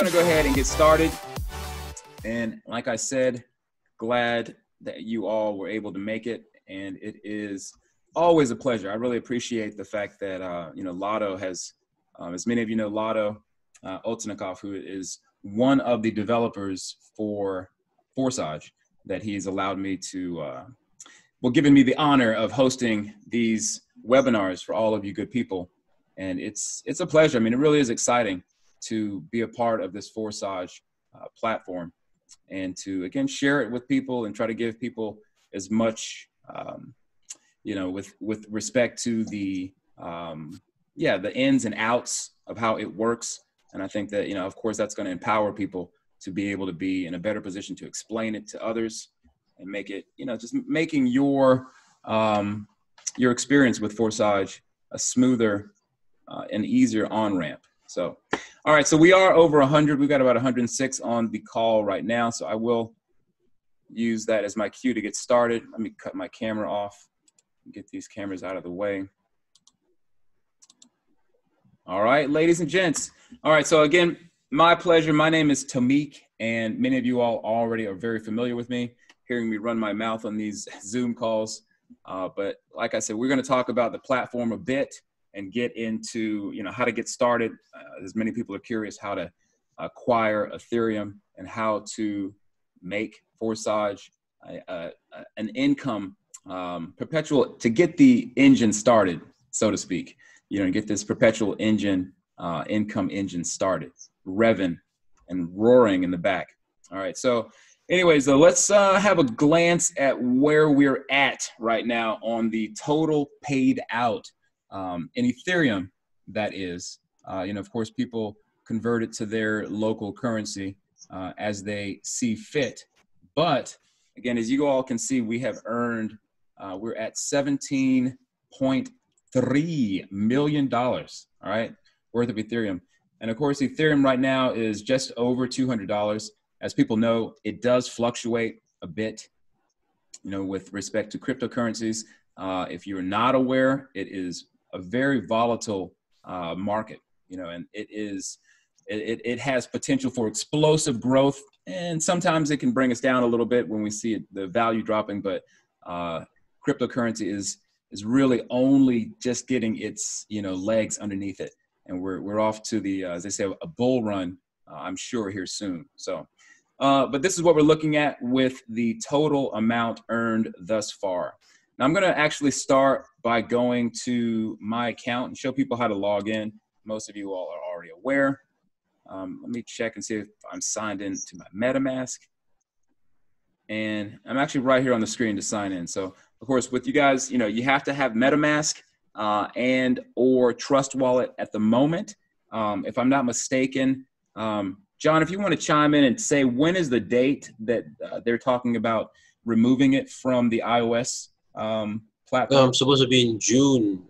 to go ahead and get started. And like I said, glad that you all were able to make it. And it is always a pleasure. I really appreciate the fact that, Lotto has, as many of you know, Lotto Otnikov, who is one of the developers for Forsage, that he's allowed me to, given me the honor of hosting these webinars for all of you good people. And it's a pleasure. I mean, it really is exciting to be a part of this Forsage platform and to, again, share it with people and try to give people as much, with respect to the ins and outs of how it works. And I think that, of course, that's going to empower people to be able to be in a better position to explain it to others and make it, just making your experience with Forsage a smoother and easier on-ramp. So, all right, so we are over 100. We've got about 106 on the call right now. So I will use that as my cue to get started. Let me cut my camera off and get these cameras out of the way. All right, ladies and gents. All right, so again, my pleasure. My name is Tomik, and many of you all already are very familiar with me, hearing me run my mouth on these Zoom calls. But like I said, we're going to talk about the platform a bit and get into, how to get started. As many people are curious how to acquire Ethereum and how to make Forsage an income perpetual, to get the engine started, so to speak, get this perpetual engine, income engine started, revving and roaring in the back. All right. So anyways, though, let's have a glance at where we're at right now on the total paid out in Ethereum, that is. Of course, people convert it to their local currency as they see fit. But again, as you all can see, we have earned, we're at $17.3 million, all right, worth of Ethereum. And of course, Ethereum right now is just over $200. As people know, it does fluctuate a bit, with respect to cryptocurrencies. If you're not aware, it is a very volatile market, and it has potential for explosive growth. And sometimes it can bring us down a little bit when we see the value dropping, but cryptocurrency is really only just getting its, legs underneath it. And we're off to the, as they say, a bull run, I'm sure, here soon. So, but this is what we're looking at with the total amount earned thus far. Now, I'm going to actually start by going to my account and show people how to log in. Most of you all are already aware. Let me check and see if I'm signed in to my MetaMask. And I'm actually right here on the screen to sign in. So, of course, with you guys, you have to have MetaMask and or Trust Wallet at the moment. If I'm not mistaken, John, if you want to chime in and say when is the date that they're talking about removing it from the iOS platform? Supposed to be in June.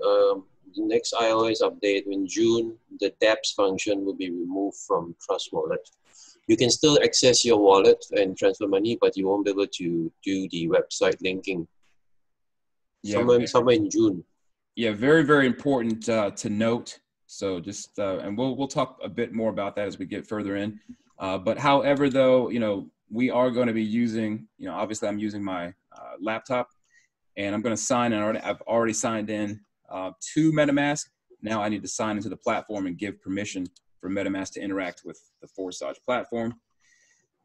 The next iOS update in June, the dApps function will be removed from Trust Wallet. You can still access your wallet and transfer money, but you won't be able to do the website linking. Yeah, somewhere in June. Yeah, very, very important to note. So just, and we'll talk a bit more about that as we get further in. But however, though, we are going to be using, obviously I'm using my laptop, and I'm going to sign in. I've already signed in to MetaMask. Now I need to sign into the platform and give permission for MetaMask to interact with the Forsage platform.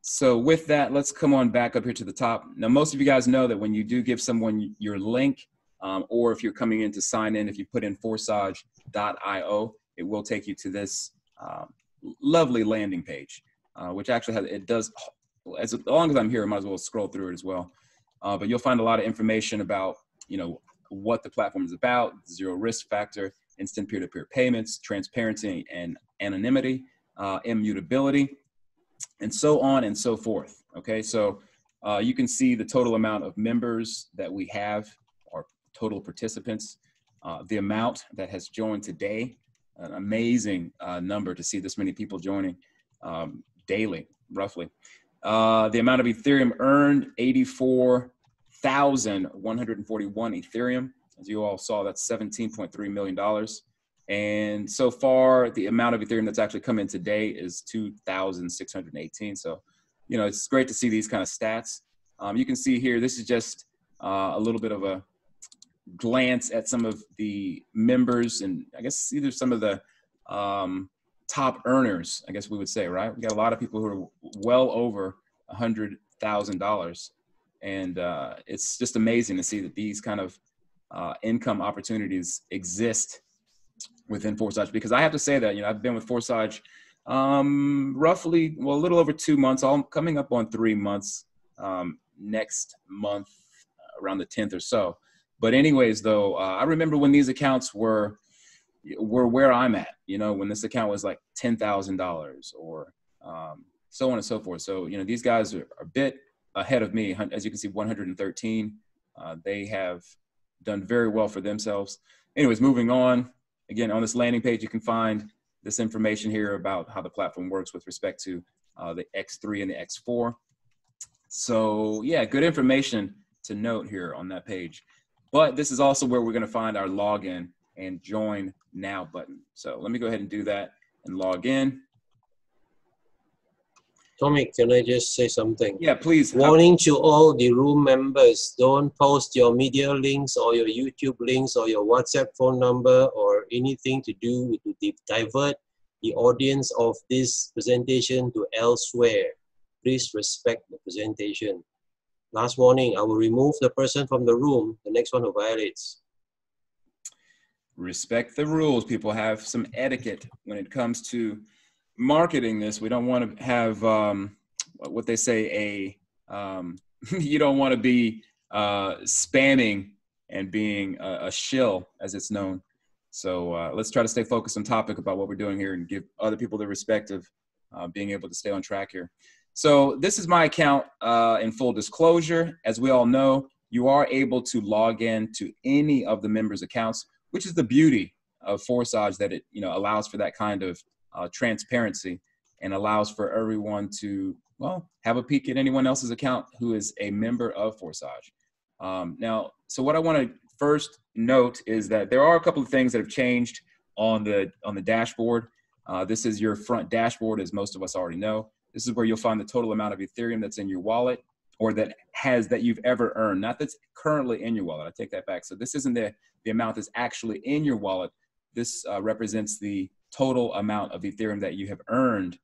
So with that, let's come on back up here to the top. Now, most of you guys know that when you do give someone your link, or if you're coming in to sign in, if you put in forsage.io, it will take you to this lovely landing page, which actually has, as long as I'm here, I might as well scroll through it as well. But you'll find a lot of information about, what the platform is about, zero risk factor, instant peer-to-peer payments, transparency and anonymity, immutability, and so on and so forth. Okay, so you can see the total amount of members that we have, or total participants, the amount that has joined today, an amazing number to see this many people joining daily, roughly. The amount of Ethereum earned, 84,141 Ethereum. As you all saw, that's $17.3 million. And so far, the amount of Ethereum that's actually come in today is 2,618. So, you know, it's great to see these kind of stats. You can see here, this is just a little bit of a glance at some of the members, and I guess either some of the top earners, I guess we would say, right? We got a lot of people who are well over $100,000. And it's just amazing to see that these kind of income opportunities exist within Forsage, because I have to say that, you know, I've been with Forsage roughly, well, a little over 2 months, all coming up on 3 months next month around the 10th or so. But anyways, though, I remember when these accounts were where I'm at, you know, when this account was like $10,000 or so on and so forth. So, you know, these guys are a bit ahead of me. As you can see, 113. They have done very well for themselves. Anyways, moving on. Again, on this landing page, you can find this information here about how the platform works with respect to the X3 and the X4. So yeah, good information to note here on that page. But this is also where we're going to find our login and join now button. So let me go ahead and do that and log in. Tomik, can I just say something? Yeah, please. Warning to all the room members, don't post your media links or your YouTube links or your WhatsApp phone number or anything to do to divert the audience of this presentation to elsewhere. Please respect the presentation. Last warning, I will remove the person from the room, the next one who violates. Respect the rules. People have some etiquette when it comes to marketing this. We don't want to have what they say, you don't want to be spamming and being a shill, as it's known. So let's try to stay focused on topic about what we're doing here and give other people the respect of being able to stay on track here. So this is my account in full disclosure. As we all know, you are able to log in to any of the members' accounts, which is the beauty of Forsage, that it, you know, allows for that kind of transparency and allows for everyone to, well, have a peek at anyone else's account who is a member of Forsage. Now, so what I want to first note is that there are a couple of things that have changed on the dashboard. This is your front dashboard, as most of us already know. This is where you'll find the total amount of Ethereum that's in your wallet, or that you've ever earned, not that's currently in your wallet. I take that back. So this isn't the amount that's actually in your wallet. This represents the total amount of Ethereum that you have earned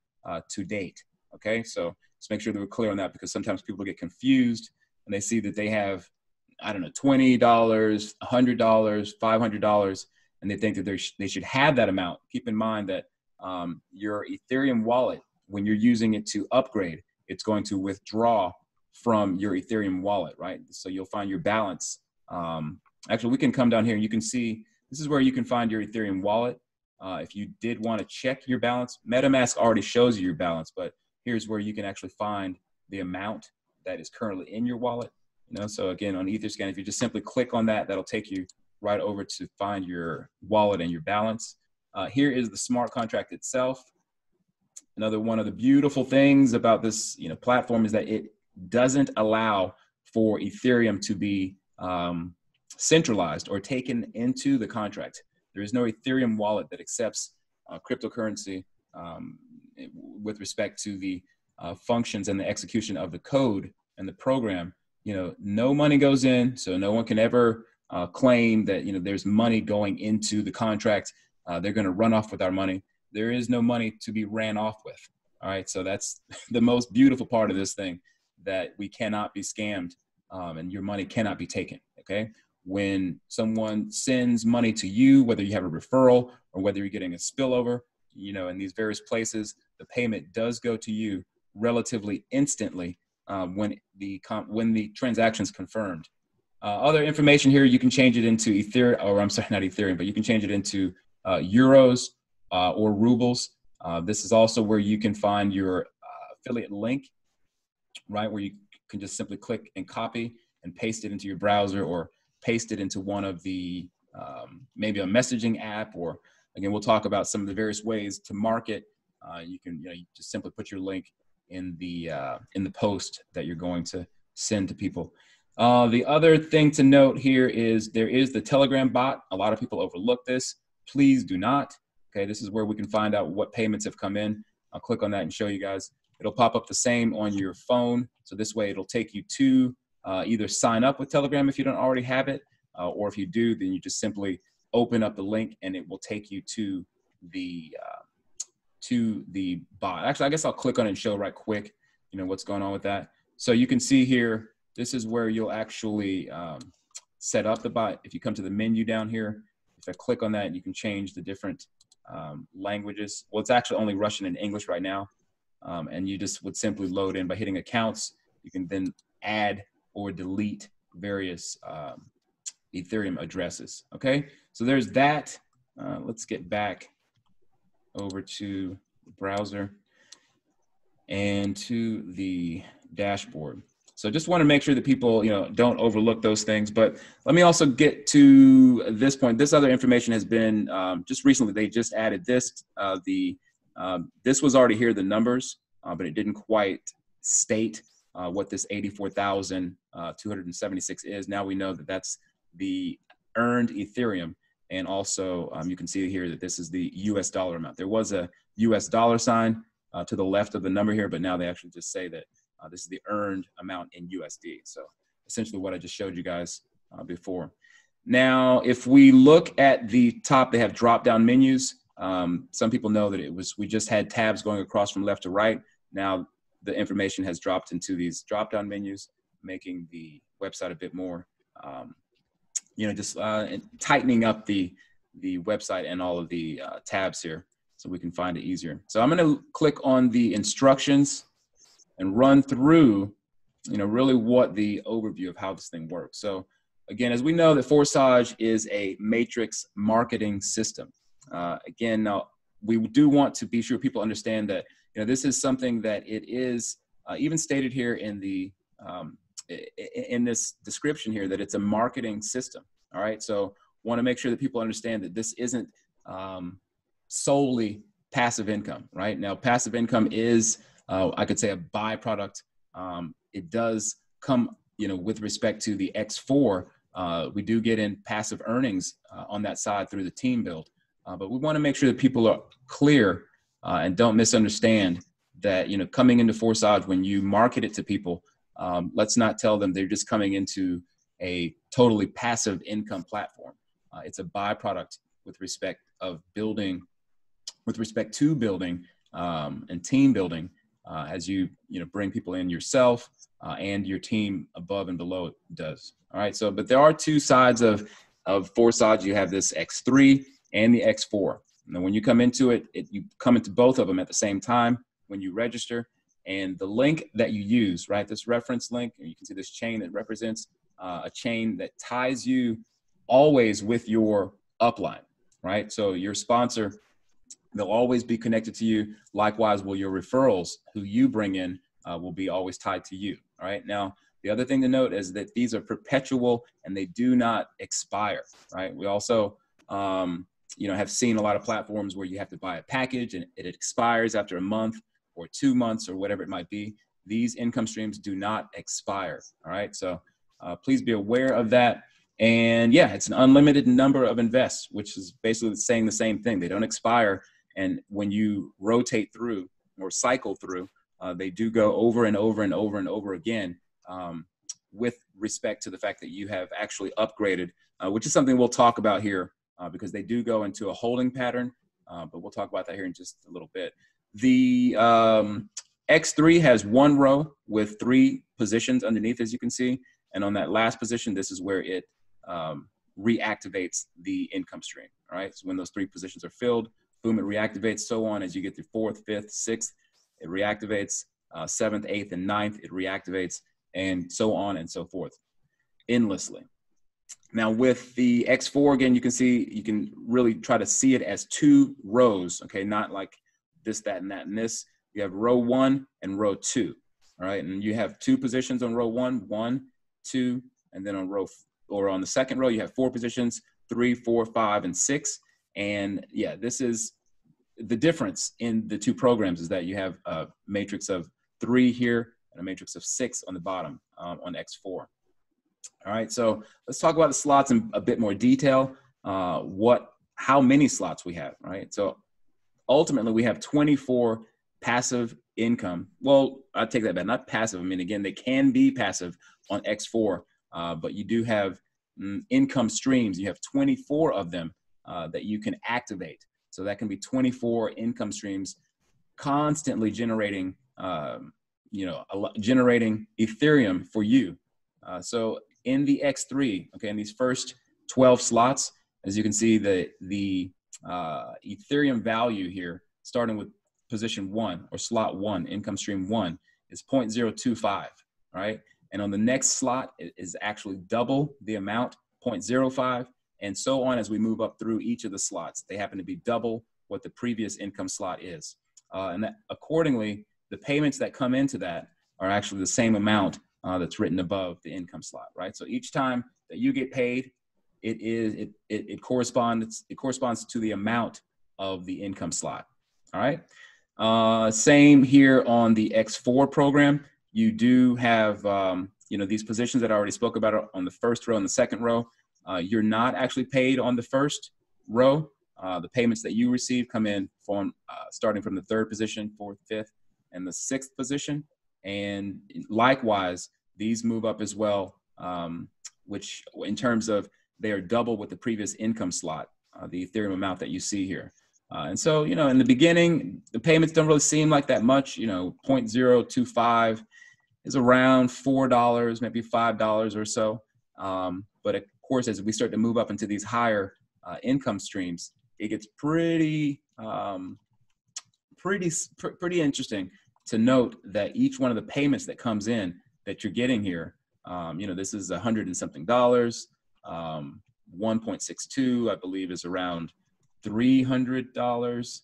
to date. Okay, so let's make sure that we're clear on that, because sometimes people get confused and they see that they have, I don't know, $20, $100, $500, and they think that they should have that amount. Keep in mind that your Ethereum wallet, when you're using it to upgrade, it's going to withdraw from your Ethereum wallet, right? So you'll find your balance. Actually, we can come down here and you can see, this is where you can find your Ethereum wallet. If you did want to check your balance, MetaMask already shows you your balance, but here's where you can actually find the amount that is currently in your wallet. You know, so again, on Etherscan, if you just simply click on that, that'll take you right over to find your wallet and your balance. Here is the smart contract itself. Another one of the beautiful things about this, you know, platform is that it doesn't allow for Ethereum to be centralized or taken into the contract. There is no Ethereum wallet that accepts cryptocurrency with respect to the functions and the execution of the code and the program. You know, no money goes in, so no one can ever claim that, you know, there's money going into the contract. They're going to run off with our money. There is no money to be ran off with. All right, so that's the most beautiful part of this thing, that we cannot be scammed and your money cannot be taken. Okay, when someone sends money to you, whether you have a referral or whether you're getting a spillover, you know, in these various places, the payment does go to you relatively instantly when the transaction is confirmed. Other information here, you can change it into Ethereum, or I'm sorry, not Ethereum, but you can change it into euros or rubles. This is also where you can find your affiliate link, right? Where you can just simply click and copy and paste it into your browser, or paste it into one of the, maybe a messaging app, or again, we'll talk about some of the various ways to market. You can, you just simply put your link in the post that you're going to send to people. The other thing to note here is there is the Telegram bot. A lot of people overlook this. please do not. Okay, this is where we can find out what payments have come in. I'll click on that and show you guys. It'll pop up the same on your phone. So this way it'll take you to either sign up with Telegram if you don't already have it, or if you do, then you just simply open up the link and it will take you to the bot. Actually, I guess I'll click on it and show right quick, you know, what's going on with that. So you can see here, this is where you'll actually set up the bot. If you come to the menu down here, if I click on that, you can change the different languages. Well, it's actually only Russian and English right now. And you just would simply load in by hitting accounts. You can then add or delete various Ethereum addresses. Okay, so there's that. Let's get back over to the browser and to the dashboard. So just want to make sure that people, you know, don't overlook those things. But let me also get to this point. This other information has been just recently. They just added this. This was already here, the numbers, but it didn't quite state what this 84,276 is. Now we know that that's the earned Ethereum. And also you can see here that this is the US dollar amount. There was a US dollar sign to the left of the number here, but now they actually just say that this is the earned amount in USD. So essentially what I just showed you guys before. Now, if we look at the top, they have drop-down menus. Some people know that we just had tabs going across from left to right. Now the information has dropped into these drop-down menus, making the website a bit more, you know, just tightening up the website and all of the tabs here so we can find it easier. So I'm going to click on the instructions and run through, you know, really what the overview of how this thing works. So again, as we know, that Forsage is a matrix marketing system. Again, now we do want to be sure people understand that, you know, this is something that it is even stated here in the in this description here that it's a marketing system. All right, so want to make sure that people understand that this isn't solely passive income. Right now, passive income is I could say a byproduct. It does come, you know, with respect to the X4. We do get in passive earnings on that side through the team build. But we want to make sure that people are clear and don't misunderstand that, you know, coming into Forsage, when you market it to people, let's not tell them they're just coming into a totally passive income platform. It's a byproduct with respect of building, with respect to building and team building as you know, bring people in yourself and your team above and below it does. All right, so but there are two sides of Forsage. You have this X3 and the X4. Now, when you come into it, you come into both of them at the same time when you register. And the link that you use, right, this reference link, and you can see this chain that represents a chain that ties you always with your upline, right? So your sponsor, they'll always be connected to you. Likewise, will your referrals who you bring in will be always tied to you, all right? Now, the other thing to note is that these are perpetual and they do not expire, right? We also, you know, have seen a lot of platforms where you have to buy a package and it expires after a month or 2 months or whatever it might be. These income streams do not expire, all right? So please be aware of that. And yeah, it's an unlimited number of invests, which is basically saying the same thing. They don't expire. And when you rotate through or cycle through, they do go over and over and over and over again with respect to the fact that you have actually upgraded, which is something we'll talk about here because they do go into a holding pattern, but we'll talk about that here in just a little bit. The X3 has one row with 3 positions underneath, as you can see. And on that last position, this is where it reactivates the income stream, all right? So when those 3 positions are filled, boom, it reactivates, so on. As you get through 4th, 5th, 6th, it reactivates, 7th, 8th, and 9th, it reactivates, and so on and so forth, endlessly. Now with the X4, again, you can see, you can really try to see it as 2 rows, okay? Not like this, that, and that, and this. You have row 1 and row 2, all right? And you have 2 positions on row 1, 1, 2, and then on on the second row, you have 4 positions, 3, 4, 5, and 6. And yeah, this is the difference in the 2 programs, is that you have a matrix of 3 here and a matrix of 6 on the bottom on X4. All right, so let's talk about the slots in a bit more detail. how many slots we have, right? So ultimately we have 24 passive income. Well, I take that back, not passive. I mean, again, they can be passive on X4, but you do have income streams. You have 24 of them that you can activate. So that can be 24 income streams constantly generating, generating Ethereum for you. So in the X3, okay, in these first 12 slots, as you can see, the Ethereum value here, starting with position 1 or slot 1, income stream 1, is 0.025, right? And on the next slot, it is actually double the amount, 0.05, and so on as we move up through each of the slots. They happen to be double what the previous income slot is. And that, accordingly, the payments that come into that are actually the same amount that's written above the income slot, right? So each time that you get paid, it corresponds to the amount of the income slot. All right. Same here on the X4 program. You do have these positions that I already spoke about on the first row and the second row. You're not actually paid on the first row. The payments that you receive come in from starting from the 3rd position, 4th, 5th, and the 6th position. And likewise, these move up as well, which in terms of they are double with the previous income slot, the Ethereum amount that you see here. And so, in the beginning, the payments don't really seem like that much. 0.025 is around $4, maybe $5 or so. But of course, as we start to move up into these higher income streams, it gets pretty interesting to note that each one of the payments that comes in that you're getting here, this is $100 and something. 1.62, I believe, is around $300, $300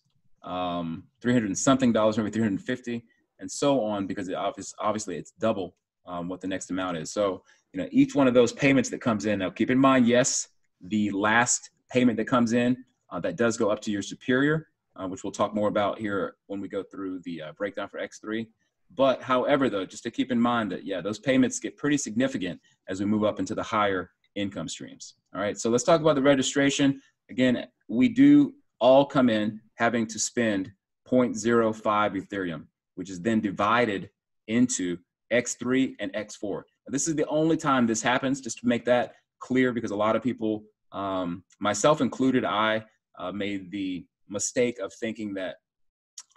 and something, maybe 350, and so on, because obviously it's double what the next amount is. So, each one of those payments that comes in, now keep in mind, yes, the last payment that comes in, that does go up to your superior, which we'll talk more about here when we go through the breakdown for X3. But however, though, just to keep in mind that, yeah, those payments get pretty significant as we move up into the higher income streams. All right, so let's talk about the registration. Again, we do all come in having to spend 0.05 Ethereum, which is then divided into X3 and X4. Now, this is the only time this happens, just to make that clear, because a lot of people, myself included, I made the mistake of thinking that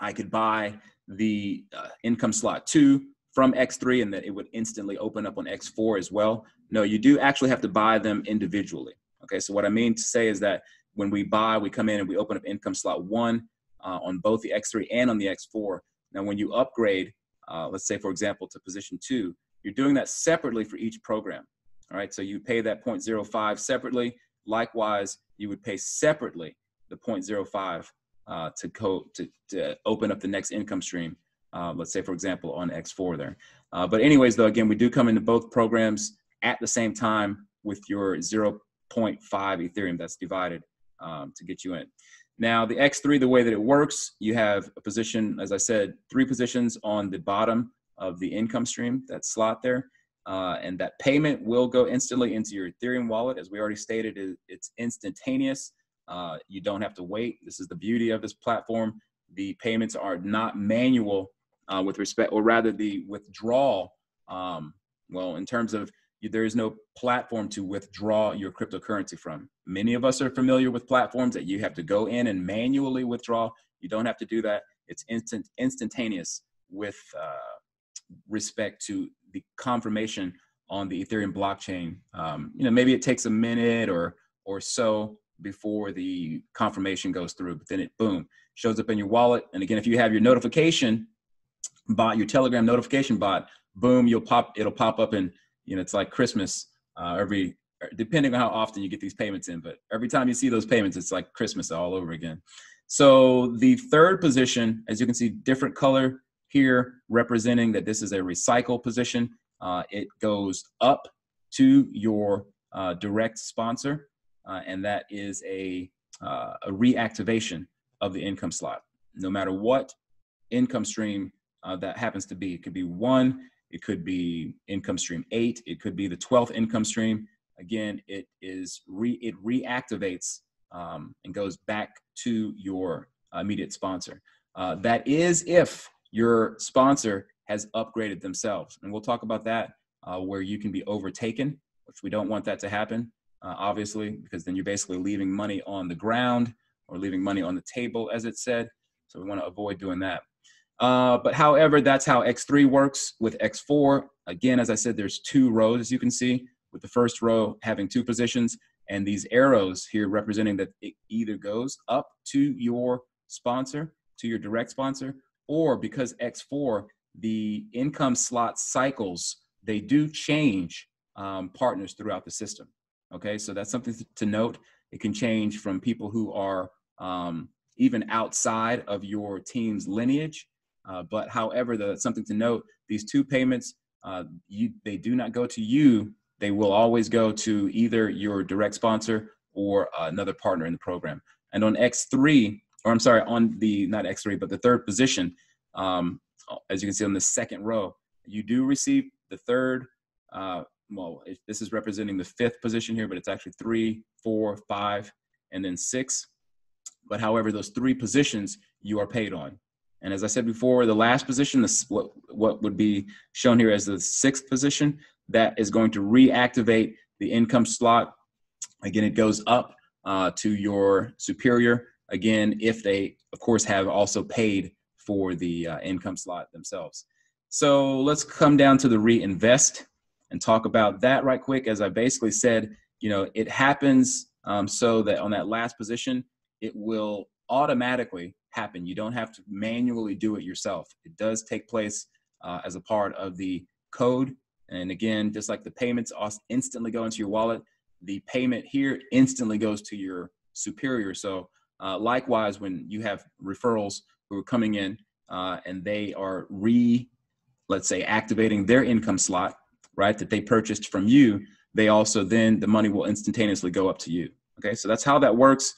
I could buy the income slot 2 from X3 and that it would instantly open up on X4 as well. No, you do actually have to buy them individually. Okay, so what I mean to say is that when we come in and we open up income slot 1 on both the X3 and on the X4. Now, when you upgrade, let's say, for example, to position 2, you're doing that separately for each program. All right, so you pay that 0.05 separately. Likewise, you would pay separately the 0.05 to open up the next income stream. Let's say, for example, on X4 there. But anyways, though, again, we do come into both programs at the same time with your 0.5 Ethereum that's divided to get you in. Now, the X3, the way that it works, you have a position, as I said, 3 positions on the bottom of the income stream, that slot there. And that payment will go instantly into your Ethereum wallet. As we already stated, it's instantaneous. You don't have to wait. This is the beauty of this platform. The payments are not manual with respect, or rather the withdrawal. Well, in terms of, there is no platform to withdraw your cryptocurrency from. Many of us are familiar with platforms that you have to go in and manually withdraw. You don't have to do that. It's instantaneous with respect to the confirmation on the Ethereum blockchain. Maybe it takes a minute or so before the confirmation goes through, but then it, boom, shows up in your wallet. And again, if you have your notification bot, your Telegram notification bot, boom, it'll pop up, and it's like Christmas depending on how often you get these payments in, but every time you see those payments, it's like Christmas all over again. So the 3rd position, as you can see, different color here, representing that this is a recycle position. It goes up to your direct sponsor, and that is a reactivation of the income slot. No matter what income stream that happens to be, it could be 1, it could be income stream 8, it could be the 12th income stream. Again, it reactivates and goes back to your immediate sponsor. That is if your sponsor has upgraded themselves. And we'll talk about that, where you can be overtaken, which we don't want that to happen, obviously, because then you're basically leaving money on the ground or leaving money on the table, as it said. So we want to avoid doing that. But however, that's how X3 works with X4. Again, as I said, there's 2 rows, as you can see, with the first row having 2 positions, and these arrows here representing that it either goes up to your sponsor, to your direct sponsor, or because X4, the income slot cycles, they do change partners throughout the system. Okay, so that's something to note. It can change from people who are even outside of your team's lineage. But however, that's something to note. These 2 payments, they do not go to you. They will always go to either your direct sponsor or another partner in the program. And on X3, or I'm sorry, on the, not X3, but the 3rd position, as you can see on the 2nd row, you do receive the 3rd, well, this is representing the 5th position here, but it's actually 3, 4, 5, and then 6. But however, those 3 positions you are paid on. And as I said before, the last position, what would be shown here as the 6th position, that is going to reactivate the income slot. Again, it goes up to your superior. Again, if they, of course, have also paid for the income slot themselves. So let's come down to the reinvest and talk about that right quick. As I basically said, it happens so that on that last position, it will automatically happen. You don't have to manually do it yourself. It does take place as a part of the code. And again, just like the payments instantly go into your wallet, the payment here instantly goes to your superior. So likewise, when you have referrals who are coming in and they are let's say, activating their income slot, right, that they purchased from you, they also then, the money will instantaneously go up to you. Okay, so that's how that works,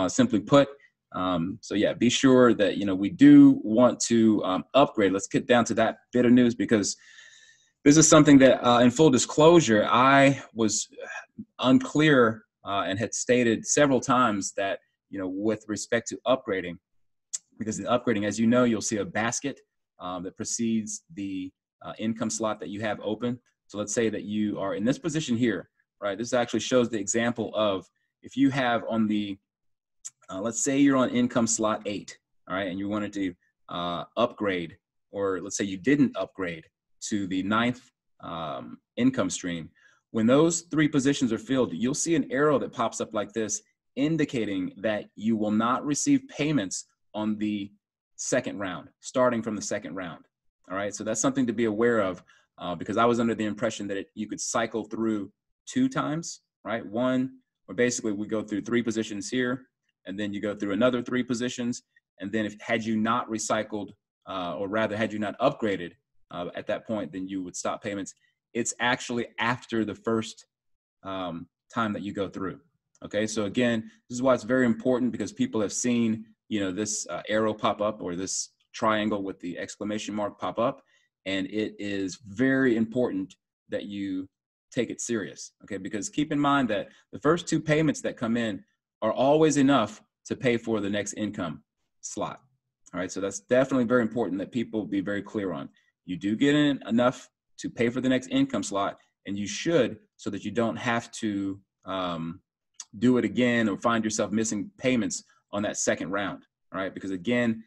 simply put. So yeah, be sure that, we do want to upgrade. Let's get down to that bit of news, because this is something that, in full disclosure, I was unclear and had stated several times that, with respect to upgrading, because the upgrading, as you know, you'll see a basket that precedes the income slot that you have open. So let's say that you are in this position here, right? This actually shows the example of if you have on the, let's say you're on income slot 8, all right, and you wanted to upgrade, or let's say you didn't upgrade to the 9th income stream. When those 3 positions are filled, you'll see an arrow that pops up like this, indicating that you will not receive payments on the 2nd round, starting from the 2nd round. All right, so that's something to be aware of, because I was under the impression that you could cycle through 2 times, right? One, or basically we go through 3 positions here, and then you go through another 3 positions, and then had you not recycled, or rather had you not upgraded at that point, then you would stop payments. It's actually after the first time that you go through. Okay, so again, this is why it's very important, because people have seen, this arrow pop up, or this triangle with the exclamation mark pop up, and it is very important that you take it serious. Okay, because keep in mind that the first 2 payments that come in are always enough to pay for the next income slot. All right, so that's definitely very important that people be very clear on. You do get in enough to pay for the next income slot, and you should, so that you don't have to do it again or find yourself missing payments on that 2nd round. All right, because again,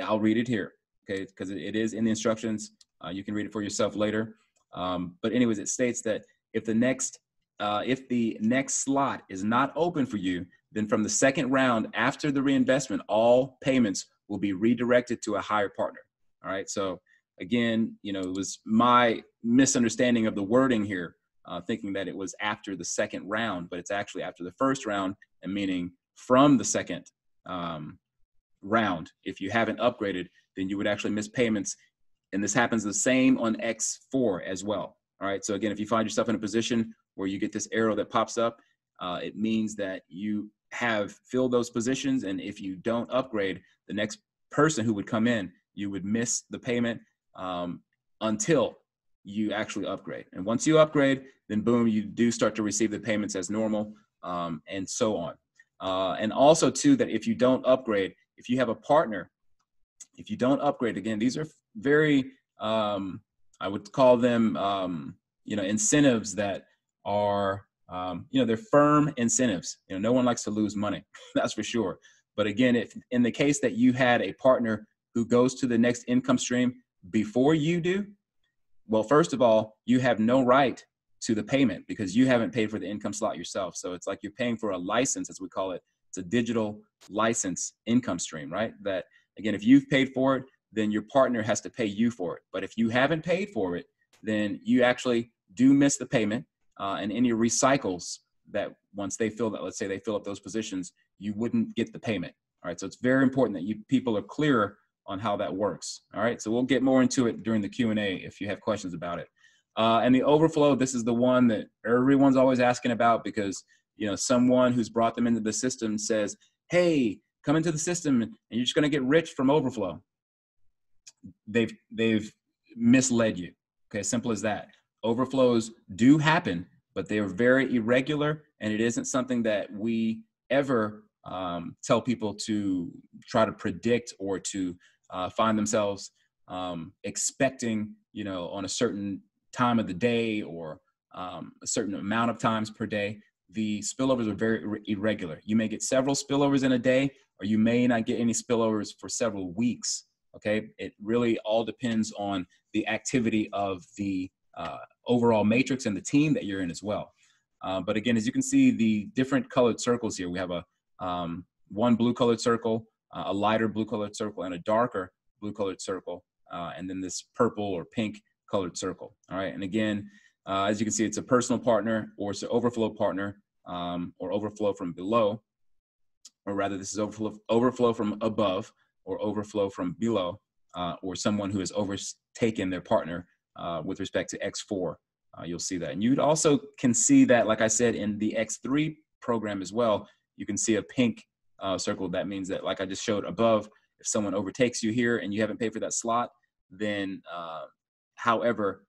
I'll read it here, okay, because it is in the instructions. You can read it for yourself later. But anyways, it states that if the next slot is not open for you, then from the 2nd round after the reinvestment, all payments will be redirected to a higher partner. All right, so again, it was my misunderstanding of the wording here, thinking that it was after the 2nd round, but it's actually after the 1st round, and meaning from the 2nd round. If you haven't upgraded, then you would actually miss payments. And this happens the same on X4 as well. All right, so again, if you find yourself in a position where you get this arrow that pops up, it means that you have filled those positions, and if you don't upgrade, the next person who would come in, you would miss the payment until you actually upgrade. And once you upgrade, then boom, you do start to receive the payments as normal, and so on. And also too, that if you don't upgrade, if you have a partner, if you don't upgrade, again, these are very, I would call them, incentives that are, they're firm incentives. No one likes to lose money, that's for sure. But again, if in the case that you had a partner who goes to the next income stream before you do, well, first of all, you have no right to the payment because you haven't paid for the income slot yourself. So it's like you're paying for a license, as we call it. It's a digital license income stream, right? That, again, if you've paid for it, then your partner has to pay you for it. But if you haven't paid for it, then you actually do miss the payment, and any recycles that once they fill that, let's say they fill up those positions, you wouldn't get the payment. All right, so it's very important that you people are clear on how that works. All right, so we'll get more into it during the Q&A if you have questions about it. And the overflow, this is the one that everyone's always asking about because, someone who's brought them into the system says, hey, come into the system and you're just going to get rich from overflow. They've misled you. Okay, simple as that. Overflows do happen, but they are very irregular, and it isn't something that we ever tell people to try to predict or to find themselves expecting, on a certain time of the day or a certain amount of times per day. The spillovers are very irregular. You may get several spillovers in a day, or you may not get any spillovers for several weeks. Okay, it really all depends on the activity of the overall matrix and the team that you're in as well. But again, as you can see, the different colored circles here, we have a one blue colored circle, a lighter blue colored circle, and a darker blue colored circle, and then this purple or pink colored circle. All right, and again, as you can see, it's a personal partner, or it's an overflow partner, or overflow from below, or rather this is overflow from above, or overflow from below, or someone who has overtaken their partner with respect to X4. You'll see that. And you also can see that, like I said, in the X3 program as well, you can see a pink circle. That means that, like I just showed above, if someone overtakes you here and you haven't paid for that slot, then however,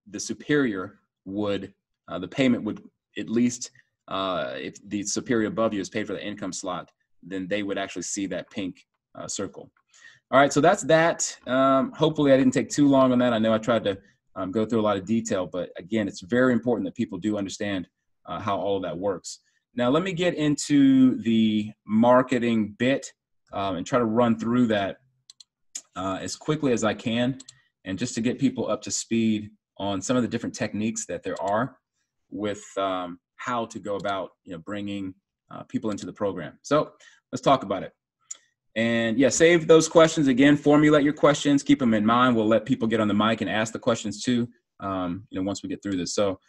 the superior would, the payment would at least, if the superior above you has paid for the income slot, then they would actually see that pink circle. All right, so that's that. Hopefully I didn't take too long on that. I know I tried to go through a lot of detail, but again, it's very important that people do understand how all of that works. Now, let me get into the marketing bit and try to run through that as quickly as I can, and just to get people up to speed on some of the different techniques that there are with how to go about bringing people into the program. So let's talk about it. And yeah, save those questions. Again, formulate your questions, keep them in mind. We'll let people get on the mic and ask the questions too, once we get through this. So,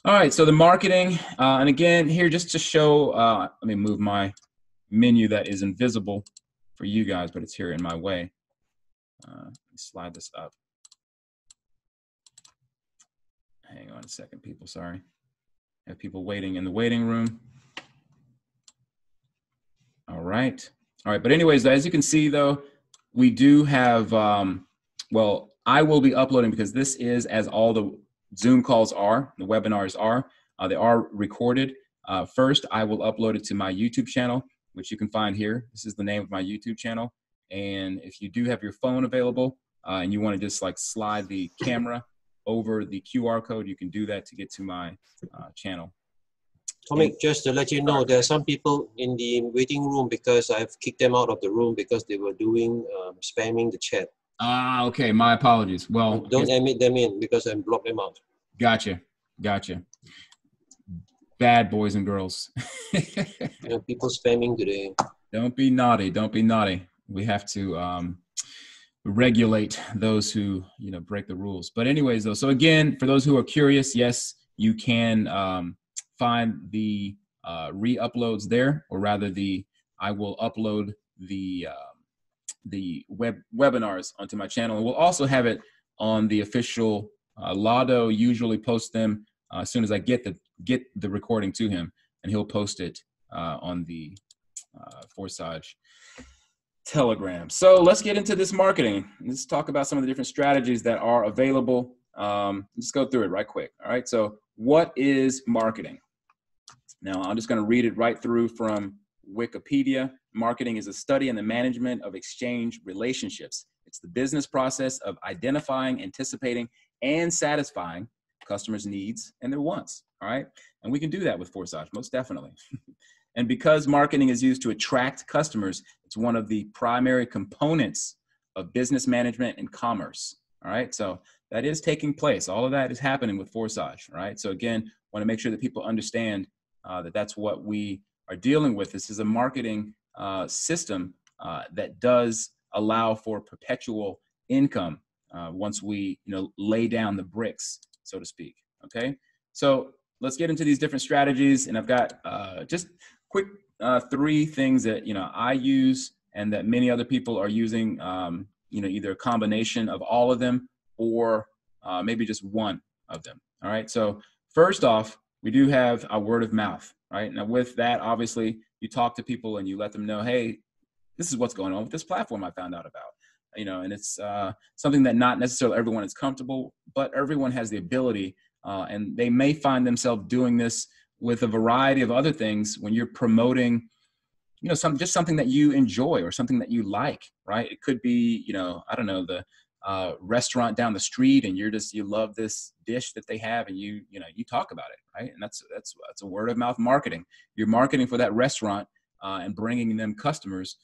all right, so the marketing, and again, here just to show, let me move my menu that is invisible for you guys, but it's here in my way. Let me slide this up. Hang on a second, people, sorry. I have people waiting in the waiting room. All right. All right, but anyways, as you can see, though, we do have, well, I will be uploading, because this is, as all the Zoom calls are, the webinars are, they are recorded. First, I will upload it to my YouTube channel, which you can find here. This is the name of my YouTube channel. And if you do have your phone available and you want to just like slide the camera over the QR code, you can do that to get to my channel. Tomik, just to let you know, there are some people in the waiting room because I've kicked them out of the room because they were doing spamming the chat. Ah, okay. My apologies. Well, don't admit them in because I blocked them out. Gotcha. Gotcha. Bad boys and girls. People spamming today. Don't be naughty. Don't be naughty. We have to regulate those who break the rules. But anyways, though, so again, for those who are curious, yes, you can find the re-uploads there, or rather I will upload the webinars onto my channel. And we'll also have it on the official Lado usually posts them as soon as I get the recording to him, and he'll post it on the Forsage Telegram. So let's get into this marketing. Let's talk about some of the different strategies that are available. Let's go through it right quick. All right. So what is marketing? Now, I'm just going to read it right through from Wikipedia. Marketing is a study in the management of exchange relationships. It's the business process of identifying, anticipating, and satisfying customers' needs and their wants. All right. And we can do that with Forsage, most definitely. And because marketing is used to attract customers, it's one of the primary components of business management and commerce. All right. So that is taking place. All of that is happening with Forsage. All right. So again, want to make sure that people understand that that's what we are dealing with. This is a marketing system that does allow for perpetual income once we, lay down the bricks, so to speak. Okay. So let's get into these different strategies. And I've got just quick 3 things that, I use and that many other people are using, either a combination of all of them or maybe just one of them. All right. So first off, we do have our word of mouth, right? Now with that, obviously you talk to people and you let them know, hey, this is what's going on with this platform I found out about, and it's something that not necessarily everyone is comfortable, but everyone has the ability and they may find themselves doing this with a variety of other things when you're promoting, just something that you enjoy or something that you like, right? It could be, I don't know, the restaurant down the street and you love this dish that they have and you talk about it, right? And that's a word of mouth marketing. You're marketing for that restaurant and bringing them customers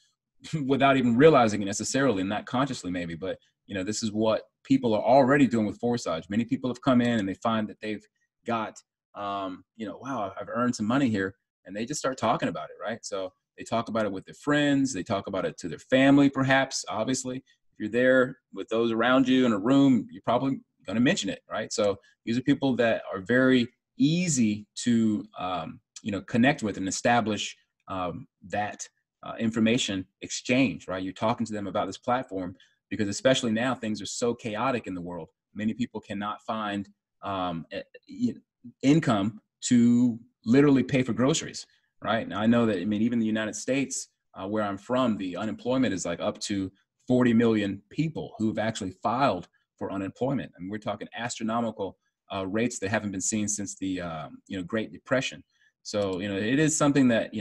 without even realizing it necessarily, and not consciously maybe, but this is what people are already doing with Forsage. Many people have come in and they find that they've got, wow, I've earned some money here, and they just start talking about it, right? So they talk about it with their friends, they talk about it to their family, perhaps. Obviously, if you're there with those around you in a room, you're probably going to mention it, right? So these are people that are very easy to, connect with and establish that information exchange, right? You're talking to them about this platform because especially now things are so chaotic in the world. Many people cannot find income to literally pay for groceries, right? Now I know that, even in the United States, where I'm from, the unemployment is like up to 40 million people who've actually filed for unemployment. I mean, we're talking astronomical rates that haven't been seen since the Great Depression. So it is something that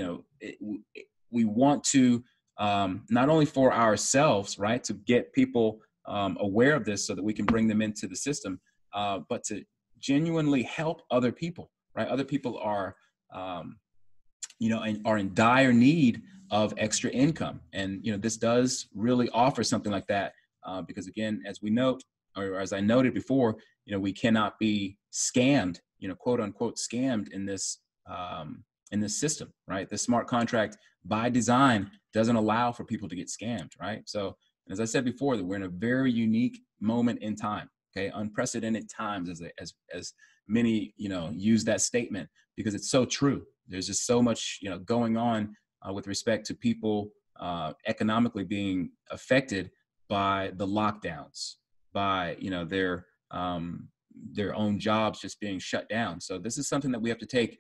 we want to not only for ourselves, right, to get people aware of this so that we can bring them into the system, but to genuinely help other people, right? Other people are, and are in dire need of extra income. And, this does really offer something like that because again, as we note, or as I noted before, we cannot be scammed, quote unquote, scammed in this system, right? The smart contract by design doesn't allow for people to get scammed, right? So, as I said before, that we're in a very unique moment in time, okay? Unprecedented times, as many, use that statement because it's so true. There's just so much, going on with respect to people economically being affected by the lockdowns, by, their own jobs just being shut down. So this is something that we have to take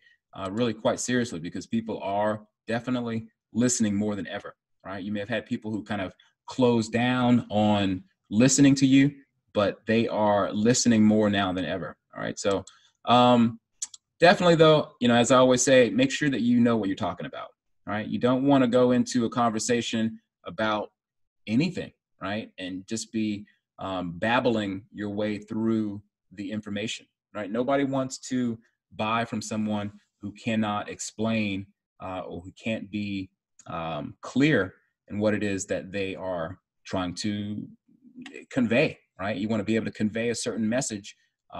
really quite seriously because people are definitely listening more than ever, right? You may have had people who kind of close down on listening to you, but they are listening more now than ever. All right. So definitely though, as I always say, make sure that you know what you're talking about, right? You don't want to go into a conversation about anything, right? And just be babbling your way through the information, right? Nobody wants to buy from someone who cannot explain or who can't be clear in what it is that they are trying to convey, right? You want to be able to convey a certain message,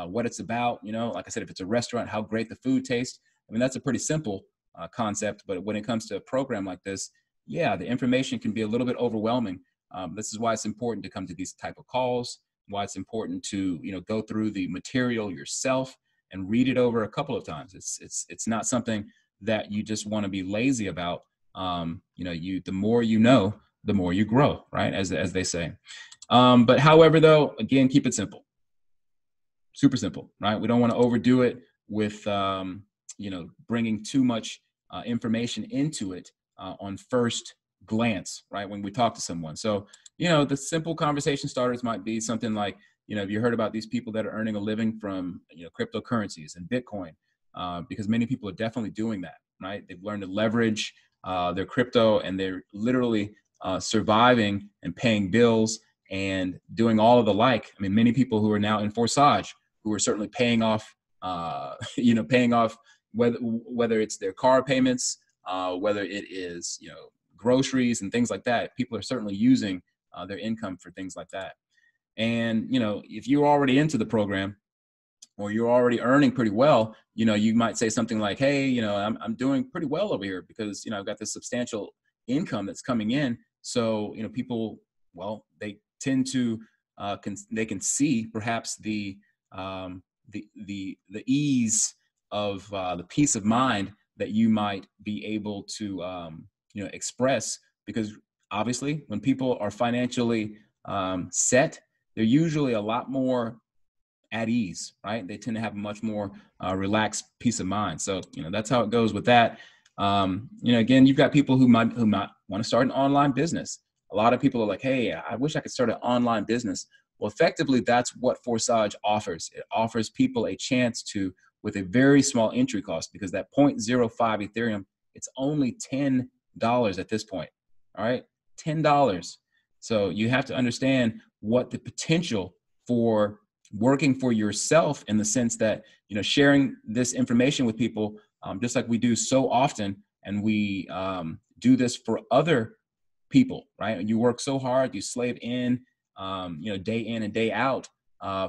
what it's about, like I said, if it's a restaurant, how great the food tastes. I mean, that's a pretty simple concept, but when it comes to a program like this, yeah, the information can be a little bit overwhelming. This is why it's important to come to these type of calls, why it's important to, go through the material yourself and read it over a couple of times. It's not something that you just want to be lazy about. The more you know, the more you grow, right? As they say. But however, though, again, keep it simple. Super simple, right? We don't want to overdo it with, bringing too much information into it on first glance, right? When we talk to someone. So, the simple conversation starters might be something like, have you heard about these people that are earning a living from, cryptocurrencies and Bitcoin? Because many people are definitely doing that, right? They've learned to leverage their crypto, and they're literally surviving and paying bills and doing all of the like. I mean, many people who are now in Forsage, who are certainly paying off, paying off whether it's their car payments, whether it is, groceries and things like that. People are certainly using their income for things like that. And, if you're already into the program, or you're already earning pretty well, you might say something like, hey, I'm doing pretty well over here because, I've got this substantial income that's coming in. So, people, well, they tend to, they can see perhaps the ease of the peace of mind that you might be able to, express, because obviously when people are financially set, they're usually a lot more at ease, right? They tend to have a much more relaxed peace of mind. So, that's how it goes with that. Again, you've got people who might want to start an online business. A lot of people are like, hey, I wish I could start an online business. Well, effectively, that's what Forsage offers. It offers people a chance to, with a very small entry cost, because that 0.05 Ethereum, it's only $10 at this point. All right, $10. So you have to understand what the potential for working for yourself, in the sense that, sharing this information with people, just like we do so often, and we do this for other people, right? You work so hard, you slave in, day in and day out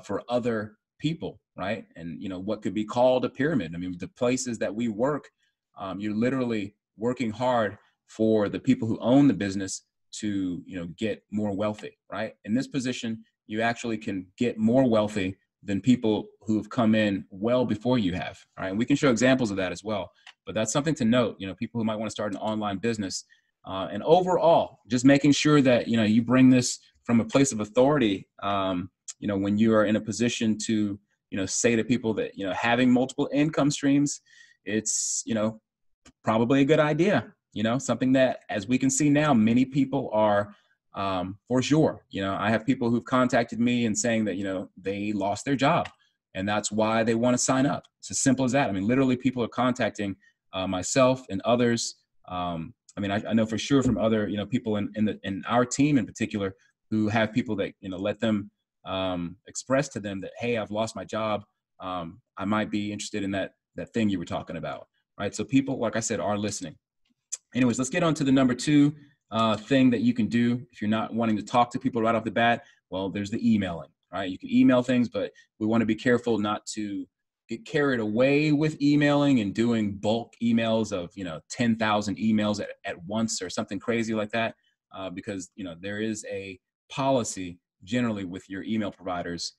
for other people, right? And, what could be called a pyramid. I mean, the places that we work, you're literally working hard for the people who own the business to, get more wealthy, right? In this position, you actually can get more wealthy than people who've come in well before you have. All right. And we can show examples of that as well. But that's something to note, people who might want to start an online business. And overall, just making sure that, you bring this from a place of authority, when you are in a position to, say to people that, having multiple income streams, it's, probably a good idea, something that, as we can see now, many people are, for sure. I have people who've contacted me and saying that, they lost their job and that's why they want to sign up. It's as simple as that. I mean, literally people are contacting myself and others. I know for sure from other, people in our team in particular, who have people that, let them express to them that, hey, I've lost my job. I might be interested in that thing you were talking about. Right. So people, like I said, are listening. Anyways, let's get on to the number two thing that you can do if you're not wanting to talk to people right off the bat. Well, there's the emailing, right? You can email things, but we want to be careful not to get carried away with emailing and doing bulk emails of, 10,000 emails at once or something crazy like that. Because, there is a policy generally with your email providers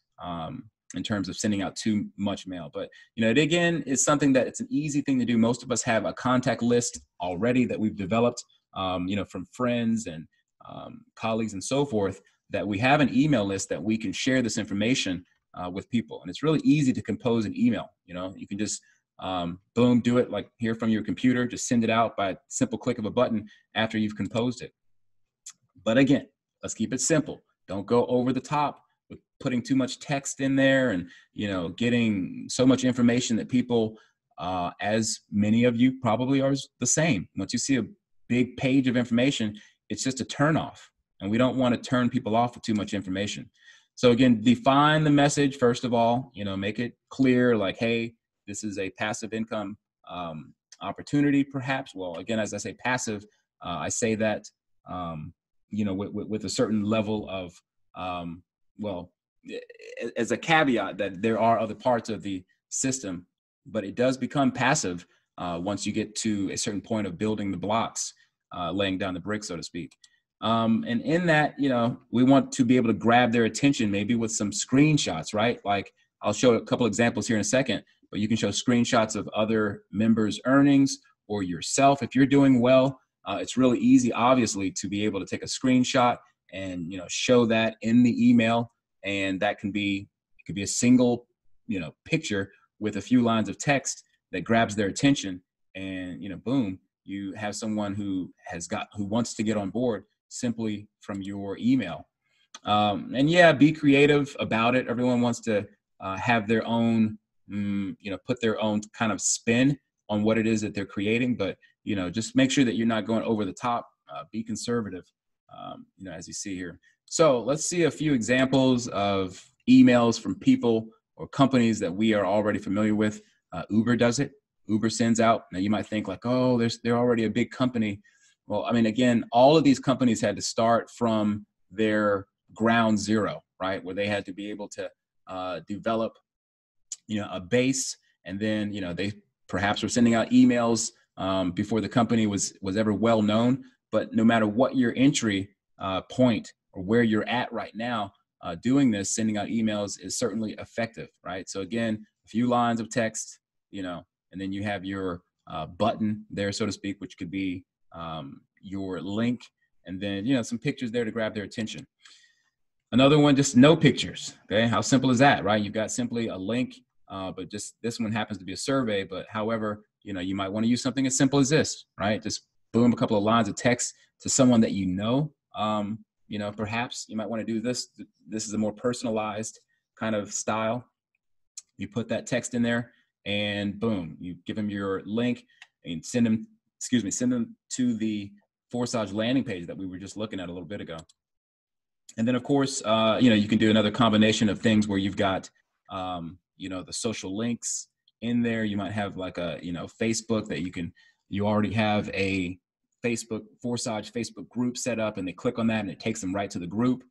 in terms of sending out too much mail. But, it again is something that it's an easy thing to do. Most of us have a contact list already that we've developed, from friends and colleagues and so forth, that we have an email list that we can share this information with people. And it's really easy to compose an email. You can just boom, do it like here from your computer, just send it out by a simple click of a button after you've composed it. But again, let's keep it simple. Don't go over the top with putting too much text in there and, getting so much information that people, as many of you probably are the same. Once you see a big page of information, it's just a turnoff. And we don't want to turn people off with too much information. So again, define the message, first of all, make it clear, like, hey, this is a passive income opportunity, perhaps. Well, again, as I say passive, I say that, with a certain level of, as a caveat that there are other parts of the system, but it does become passive once you get to a certain point of building the blocks, laying down the bricks, so to speak. And in that, we want to be able to grab their attention, maybe with some screenshots, right? Like I'll show a couple examples here in a second, but you can show screenshots of other members' earnings or yourself. If you're doing well, it's really easy, obviously, to be able to take a screenshot and, show that in the email. And that it could be a single, picture with a few lines of text that grabs their attention. And, boom, you have someone who wants to get on board simply from your email. And yeah, be creative about it. Everyone wants to have their own, put their own kind of spin on what it is that they're creating, but, just make sure that you're not going over the top, be conservative, as you see here. So let's see a few examples of emails from people or companies that we are already familiar with. Uber does it. Uber sends out. Now you might think like, oh, they're already a big company. Well, I mean, again, all of these companies had to start from their ground zero, right? Where they had to be able to develop, a base, and then, they perhaps were sending out emails before the company was ever well known. But no matter what your entry point or where you're at right now, doing this, sending out emails is certainly effective, right? So again, a few lines of text, and then you have your button there, so to speak, which could be your link, and then, some pictures there to grab their attention. Another one, just no pictures. Okay, how simple is that, right? You've got simply a link, but just this one happens to be a survey. But however, you might want to use something as simple as this, right? Just boom, a couple of lines of text to someone that perhaps you might want to do this. This is a more personalized kind of style. You put that text in there, and boom, you give them your link and send them to the Forsage landing page that we were just looking at a little bit ago. And then, of course, you can do another combination of things where you've got, the social links in there. You might have like a, Facebook that you already have a Forsage Facebook group set up, and they click on that and it takes them right to the group.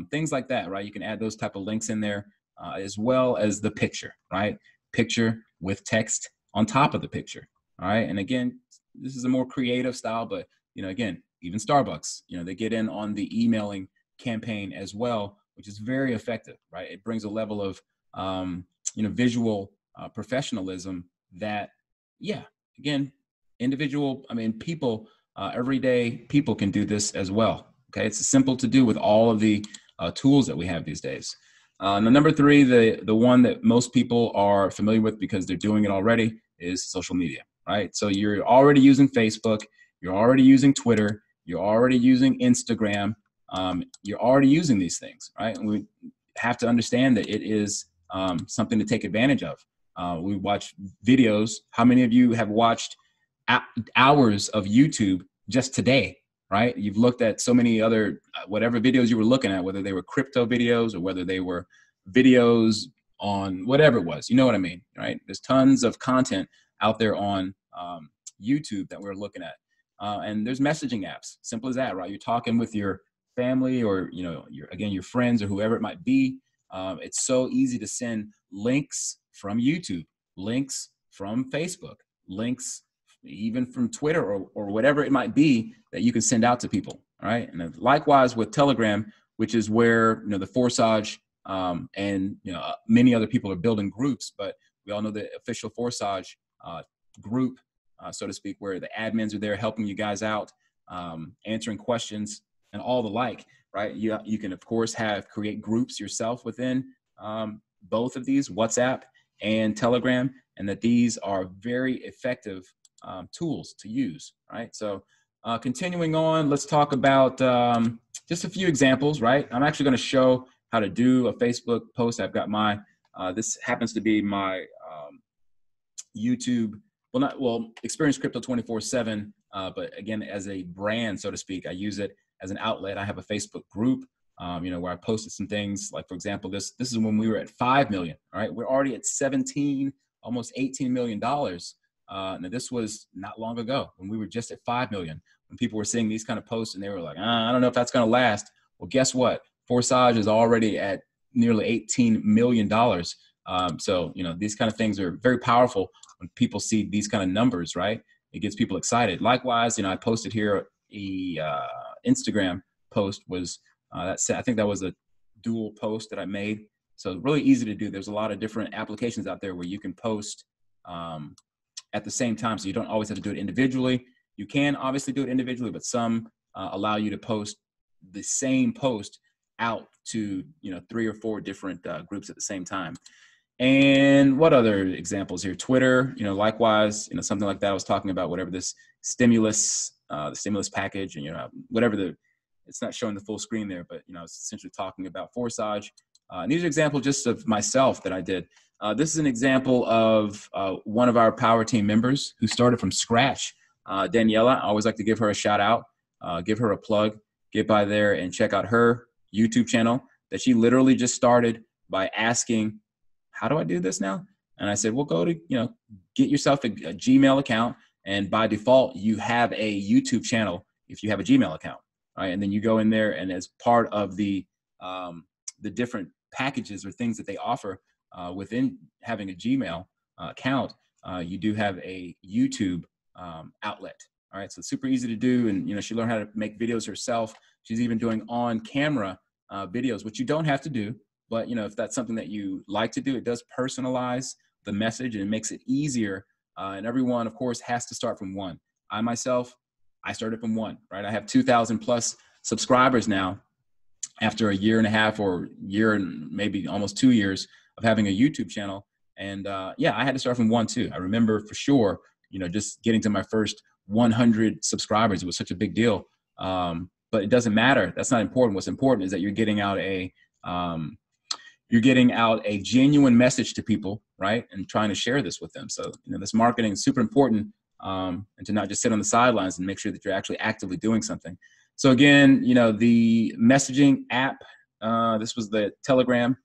Things like that, right? You can add those type of links in there, as well as the picture, right? Picture with text on top of the picture. All right. And again, this is a more creative style, but, again, even Starbucks, they get in on the emailing campaign as well, which is very effective, right? It brings a level of, visual professionalism that, again, people, everyday people can do this as well. Okay. It's simple to do with all of the tools that we have these days. Now, number three, the one that most people are familiar with because they're doing it already is social media, right? So you're already using Facebook, you're already using Twitter, you're already using Instagram, you're already using these things, right? And we have to understand that it is something to take advantage of. We watch videos. How many of you have watched hours of YouTube just today, right? You've looked at so many other, whatever videos you were looking at, whether they were crypto videos or whether they were videos on whatever it was, you know what I mean, right? There's tons of content out there on YouTube that we're looking at. And there's messaging apps, simple as that, right? You're talking with your family or, your friends or whoever it might be. It's so easy to send links from YouTube, links from Facebook, links even from Twitter or whatever it might be that you can send out to people. All right. And likewise with Telegram, which is where, the Forsage and, many other people are building groups, but we all know the official Forsage group, so to speak, where the admins are there helping you guys out, answering questions and all the like, right? You can, of course, create groups yourself within both of these, WhatsApp and Telegram, and that these are very effective tools to use, right? So continuing on, let's talk about just a few examples, right? I'm actually going to show how to do a Facebook post. I've got this happens to be my YouTube, Experience Crypto 24/7, but again, as a brand, so to speak, I use it as an outlet. I have a Facebook group, where I posted some things. Like, for example, this is when we were at 5 million. All right, we're already at 17, almost $18 million. Now, this was not long ago when we were just at 5 million. When people were seeing these kind of posts and they were like, I don't know if that's going to last. Well, guess what? Forsage is already at nearly $18 million. So, these kind of things are very powerful when people see these kind of numbers, right? It gets people excited. Likewise, I posted here a Instagram post was I think that was a dual post that I made. So really easy to do. There's a lot of different applications out there where you can post at the same time. So you don't always have to do it individually. You can obviously do it individually, but some allow you to post the same post out to 3 or 4 different groups at the same time. And what other examples here? Twitter, likewise, something like that. I was talking about whatever this stimulus, the stimulus package, and whatever it's not showing the full screen there, but it's essentially talking about Forsage. And these are examples just of myself that I did. This is an example of one of our power team members who started from scratch. Daniela, I always like to give her a shout out, give her a plug, get by there and check out her YouTube channel that she literally just started by asking, how do I do this now? And I said, well, go to, get yourself a Gmail account. And by default, you have a YouTube channel if you have a Gmail account. Right? And then you go in there, and as part of the different packages or things that they offer within having a Gmail account, you do have a YouTube outlet. All right, so it's super easy to do, and she learned how to make videos herself. She's even doing on-camera videos, which you don't have to do, but if that's something that you like to do, it does personalize the message and it makes it easier. And everyone, of course, has to start from one. I myself, I started from one. Right, I have 2,000 plus subscribers now, after a year and a half or year and maybe almost 2 years of having a YouTube channel. And yeah, I had to start from one too. I remember for sure, just getting to my first 100 subscribers. It was such a big deal. But it doesn't matter. That's not important. What's important is that you're getting out a genuine message to people, right? And trying to share this with them. So, this marketing is super important, and to not just sit on the sidelines and make sure that you're actually actively doing something. So again, the messaging app, this was the Telegram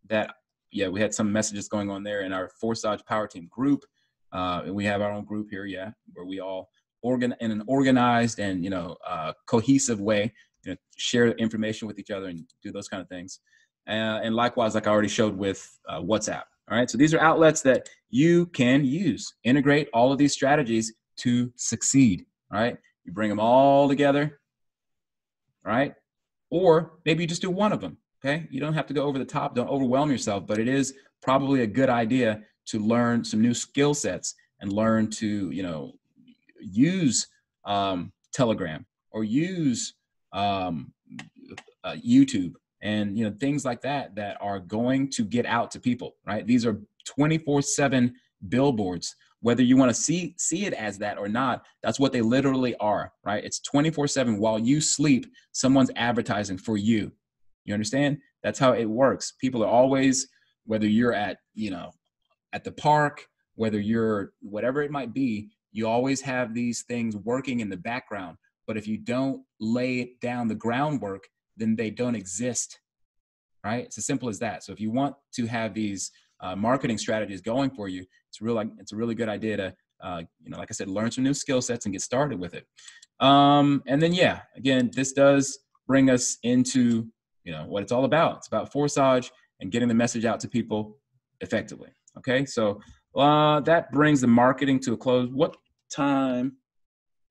that, yeah, we had some messages going on there in our Forsage Power Team group. And we have our own group here, yeah, where we all in an organized and, cohesive way, share information with each other and do those kind of things. And likewise, like I already showed with WhatsApp. All right. So these are outlets that you can use, integrate all of these strategies to succeed. All right. You bring them all together. Right. Or maybe you just do one of them. Okay. You don't have to go over the top. Don't overwhelm yourself, but it is probably a good idea to learn some new skill sets and learn to, use Telegram or use YouTube and, things like that are going to get out to people, right? These are 24/7 billboards, whether you want to see it as that or not. That's what they literally are, right? It's 24/7. While you sleep, someone's advertising for you. You understand? That's how it works. People are always, whether you're at, at the park, whether you're whatever it might be, you always have these things working in the background. But if you don't lay down the groundwork, then they don't exist, right? It's as simple as that. So if you want to have these marketing strategies going for you, it's a really good idea to, like I said, learn some new skill sets and get started with it. And then, yeah, again, this does bring us into, what it's all about. It's about Forsage and getting the message out to people effectively. Okay, so that brings the marketing to a close. What time?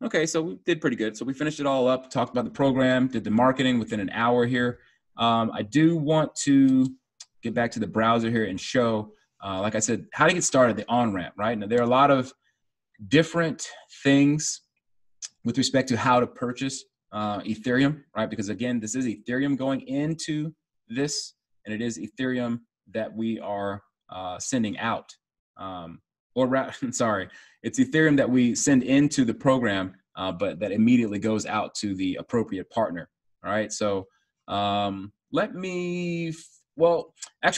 Okay, so we did pretty good. So we finished it all up, talked about the program, did the marketing within an hour here. I do want to get back to the browser here and show, like I said, how to get started, the on-ramp, right? Now, there are a lot of different things with respect to how to purchase Ethereum, right? Because again, this is Ethereum going into this, and it is Ethereum that we are sending out. Sorry, it's Ethereum that we send into the program, but that immediately goes out to the appropriate partner. All right, so actually,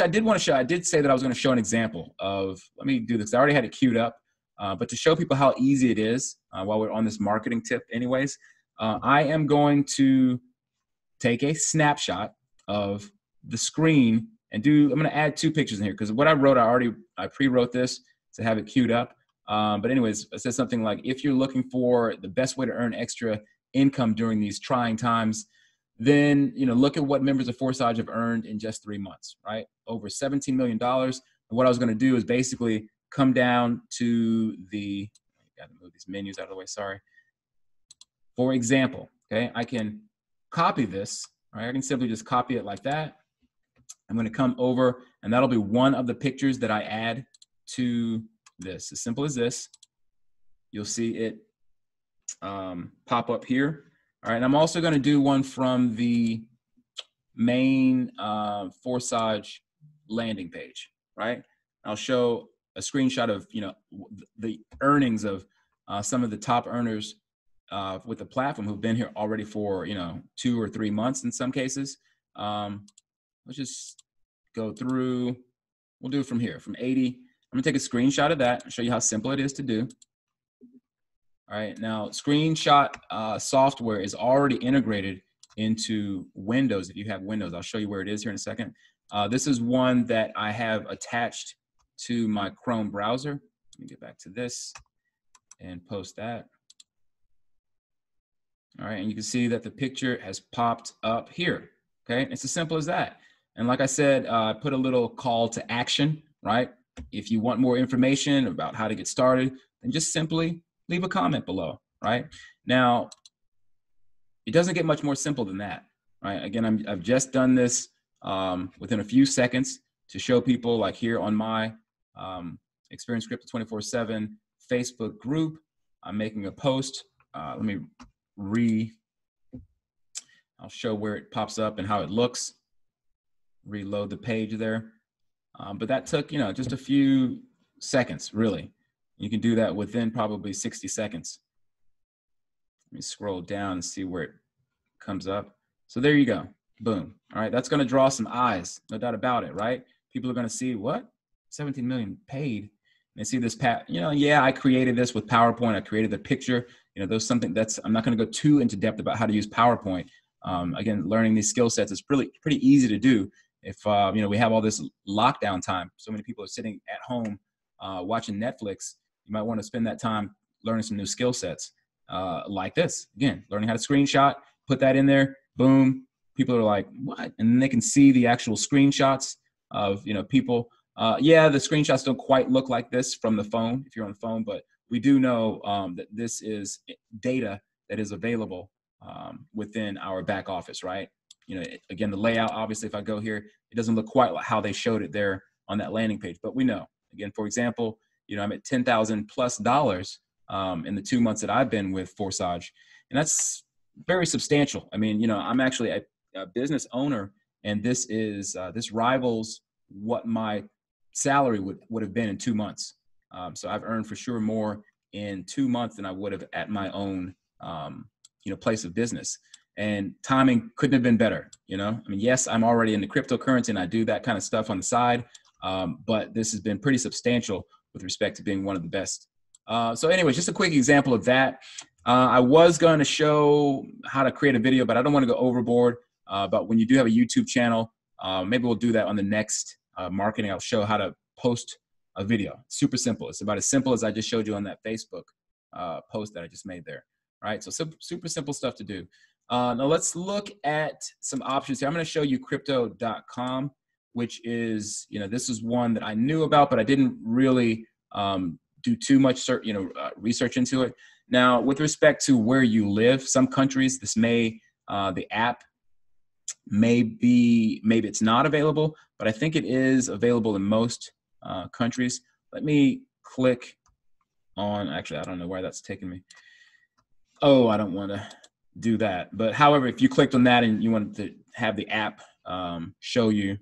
I did say that I was going to show an example of, let me do this. I already had it queued up, but to show people how easy it is while we're on this marketing tip anyways, I am going to take a snapshot of the screen and I'm going to add 2 pictures in here because what I wrote, I pre-wrote this to have it queued up. But anyways, it says something like, if you're looking for the best way to earn extra income during these trying times, then, look at what members of Forsage have earned in just 3 months, right? Over $17 million. And what I was going to do is basically come down to got to move these menus out of the way, sorry. For example, okay, I can copy this, right? I can simply just copy it like that. I'm going to come over, and that'll be one of the pictures that I add to this. As simple as this. You'll see it pop up here. All right, and I'm also going to do one from the main Forsage landing page, right? I'll show a screenshot of, the earnings of some of the top earners with the platform who've been here already for, 2 or 3 months in some cases. Let's just go through we'll do it from here, from 80. I'm gonna take a screenshot of that and show you how simple it is to do. All right, now screenshot software is already integrated into Windows. If you have Windows, I'll show you where it is here in a second. This is one that I have attached to my Chrome browser. Let me get back to this and post that. All right, and you can see that the picture has popped up here. Okay, it's as simple as that. And like I said, I put a little call to action, right? If you want more information about how to get started, then just simply leave a comment below, right? Now, it doesn't get much more simple than that, right? Again, I've just done this within a few seconds to show people, like here on my Experience Crypto 24/7 Facebook group. I'm making a post. Let me I'll show where it pops up and how it looks. Reload the page there. But that took, just a few seconds, really. You can do that within probably 60 seconds. Let me scroll down and see where it comes up. So there you go. Boom. All right. That's going to draw some eyes. No doubt about it, right? People are going to see what? 17 million paid. And they see this yeah, I created this with PowerPoint. I created the picture. There's something I'm not going to go too into depth about how to use PowerPoint. Again, learning these skill sets is pretty easy to do. If, we have all this lockdown time, so many people are sitting at home watching Netflix, you might want to spend that time learning some new skill sets like this. Again, learning how to screenshot, put that in there, boom. People are like, what? And then they can see the actual screenshots of, people. Yeah, the screenshots don't quite look like this from the phone, if you're on the phone, but we do know that this is data that is available within our back office, right? Again, the layout, obviously, if I go here, it doesn't look quite like how they showed it there on that landing page, but we know. Again, for example, I'm at $10,000+ in the 2 months that I've been with Forsage, and that's very substantial. I mean, I'm actually a business owner, and this rivals what my salary would have been in 2 months. So I've earned for sure more in 2 months than I would have at my own, place of business. And timing couldn't have been better. I mean, yes, I'm already into cryptocurrency and I do that kind of stuff on the side. But this has been pretty substantial with respect to being one of the best. So anyway, just a quick example of that. I was going to show how to create a video, but I don't want to go overboard. But when you do have a YouTube channel, maybe we'll do that on the next marketing. I'll show how to post a video. Super simple. It's about as simple as I just showed you on that Facebook post that I just made there. All right, so super simple stuff to do. Now let's look at some options here. I'm going to show you crypto.com, which is, this is one that I knew about, but I didn't really do too much research into it. Now, with respect to where you live, some countries, the app maybe it's not available, but I think it is available in most countries. Let me click on, actually, I don't know where that's taking me. Oh, I don't want to do that. But however, if you clicked on that and you wanted to have the app show you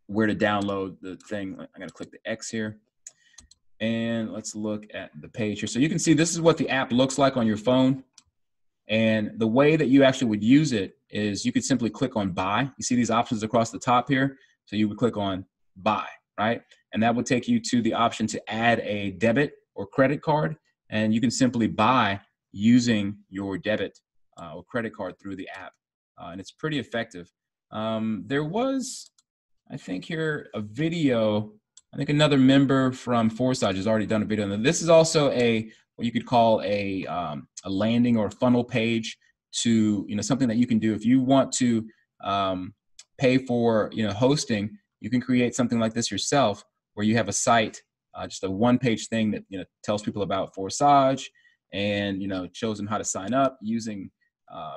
where to download the thing, I'm going to click the X here. And let's look at the page here. So you can see this is what the app looks like on your phone. And the way that you actually would use it is you could simply click on buy. You see these options across the top here. So you would click on buy, right? And that would take you to the option to add a debit or credit card. And you can simply buy using your debit or credit card through the app. And it's pretty effective. There was, I think here, a video. I think another member from Forsage has already done a video. And this is also what you could call a landing or a funnel page to, something that you can do. If you want to pay for, hosting, you can create something like this yourself where you have a site, just a one-page thing that, tells people about Forsage and, it shows them how to sign up using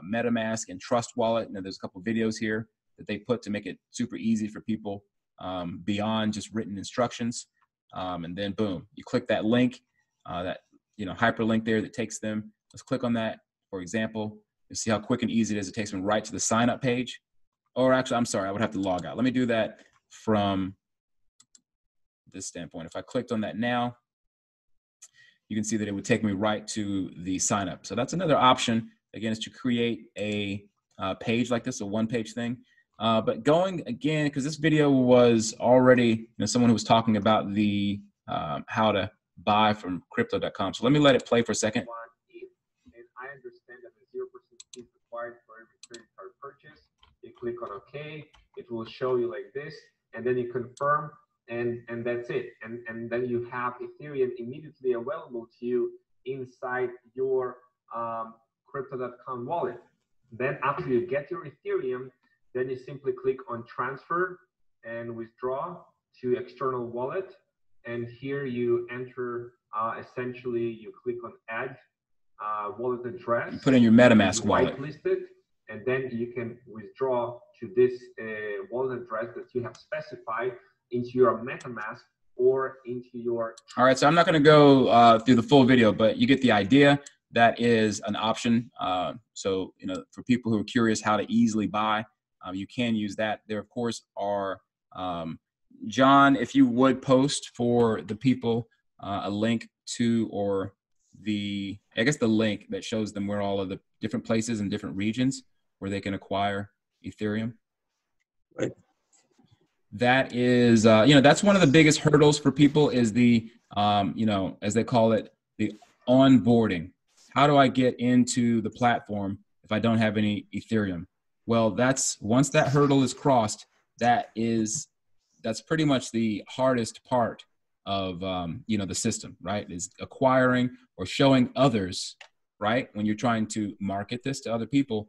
MetaMask and Trust Wallet. There's a couple of videos here that they put to make it super easy for people beyond just written instructions. And then boom, you click that link, that hyperlink there that takes them. Let's click on that. For example, you see how quick and easy it is. It takes them right to the sign up page. Or actually, I'm sorry, I would have to log out. Let me do that from this standpoint. If I clicked on that now, you can see that it would take me right to the sign up. So that's another option, again, is to create a page like this, a one-page thing. But going again, because this video was already, someone who was talking about the how to buy from crypto.com. So let me let it play for a second. And I understand that the 0% fee is required for every credit card purchase. You click on OK, it will show you like this, and then you confirm, and that's it. And then you have Ethereum immediately available to you inside your crypto.com wallet. Then after you get your Ethereum, then you simply click on transfer and withdraw to external wallet. And here you enter, essentially you click on add wallet address. You put in your MetaMask wallet. Whitelisted, and then you can withdraw to this wallet address that you have specified into your MetaMask or into your. All right, so I'm not going to go through the full video, but you get the idea. That is an option. So, for people who are curious how to easily buy, you can use that. There, of course, are, John, if you would post for the people a link to, or the link that shows them where all of the different places and different regions where they can acquire Ethereum. Right. That is, that's one of the biggest hurdles for people is the, as they call it, the onboarding. How do I get into the platform if I don't have any Ethereum? Well, once that hurdle is crossed, that's pretty much the hardest part of, the system, right? Is acquiring or showing others, right? When you're trying to market this to other people,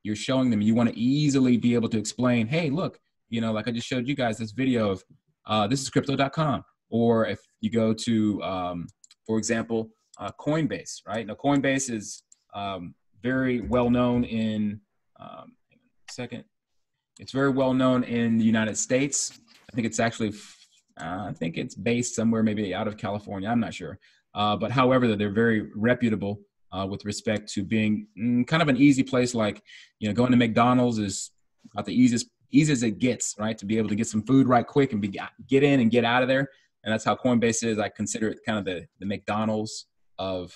you're showing them, you want to easily be able to explain, hey, look, like I just showed you guys this video of, this is crypto.com. Or if you go to, for example, Coinbase, right? Now, Coinbase is very well known in, it's very well known in the United States. I think it's actually, it's based somewhere maybe out of California. I'm not sure. But however, they're very reputable with respect to being kind of an easy place. Like, going to McDonald's is about the easiest as it gets, right? To be able to get some food right quick and get in and get out of there. And that's how Coinbase is. I consider it kind of the McDonald's of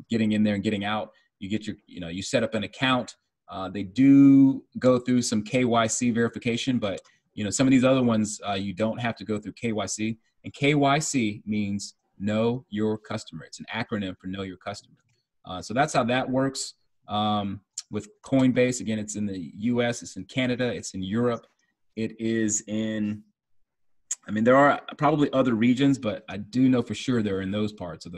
getting in there and getting out. You get your, you set up an account. They do go through some KYC verification, but some of these other ones, you don't have to go through KYC. And KYC means know your customer. It's an acronym for know your customer. So that's how that works with Coinbase. Again, it's in the US, it's in Canada, it's in Europe. It is in, there are probably other regions, but I do know for sure they're in those parts of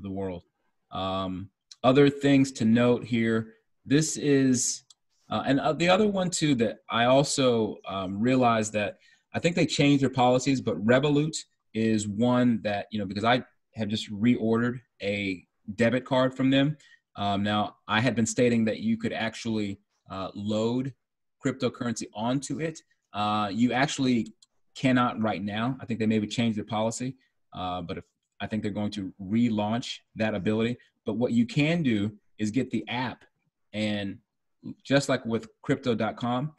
the world. Other things to note here, this is, and the other one too that I also realized that I think they changed their policies, but Revolut is one that, because I have just reordered a debit card from them. Now, I had been stating that you could actually load cryptocurrency onto it. You actually cannot right now. I think they maybe changed their policy, but I think they're going to relaunch that ability. But what you can do is get the app, and just like with crypto.com,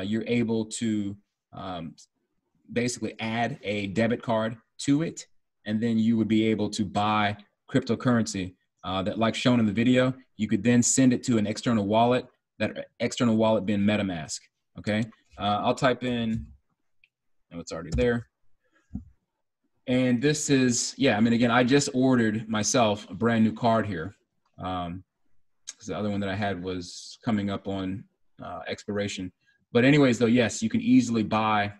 you're able to basically add a debit card to it, and then you would be able to buy cryptocurrency that, like shown in the video, you could then send it to an external wallet, that external wallet being MetaMask, okay? I'll type in, and it's already there. And this is, again, I just ordered myself a brand new card here. Because the other one that I had was coming up on expiration. But anyways, though, yes, you can easily buy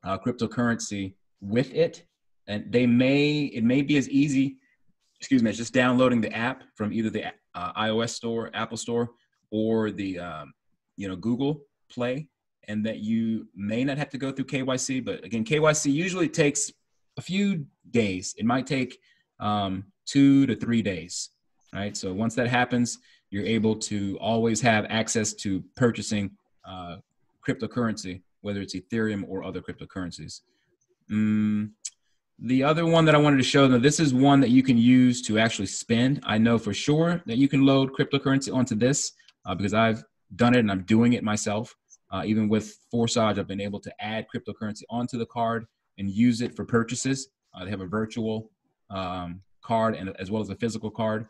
cryptocurrency with it. And it may be as easy, as just downloading the app from either the iOS store, Apple store, or the, Google Play. And that you may not have to go through KYC, but again, KYC usually takes a few days. It might take 2 to 3 days, right? So once that happens, you're able to always have access to purchasing cryptocurrency, whether it's Ethereum or other cryptocurrencies. The other one that I wanted to show, now this is one that you can use to actually spend. I know for sure that you can load cryptocurrency onto this because I've done it and I'm doing it myself. Even with Forsage, I've been able to add cryptocurrency onto the card and use it for purchases. They have a virtual card and as well as a physical card.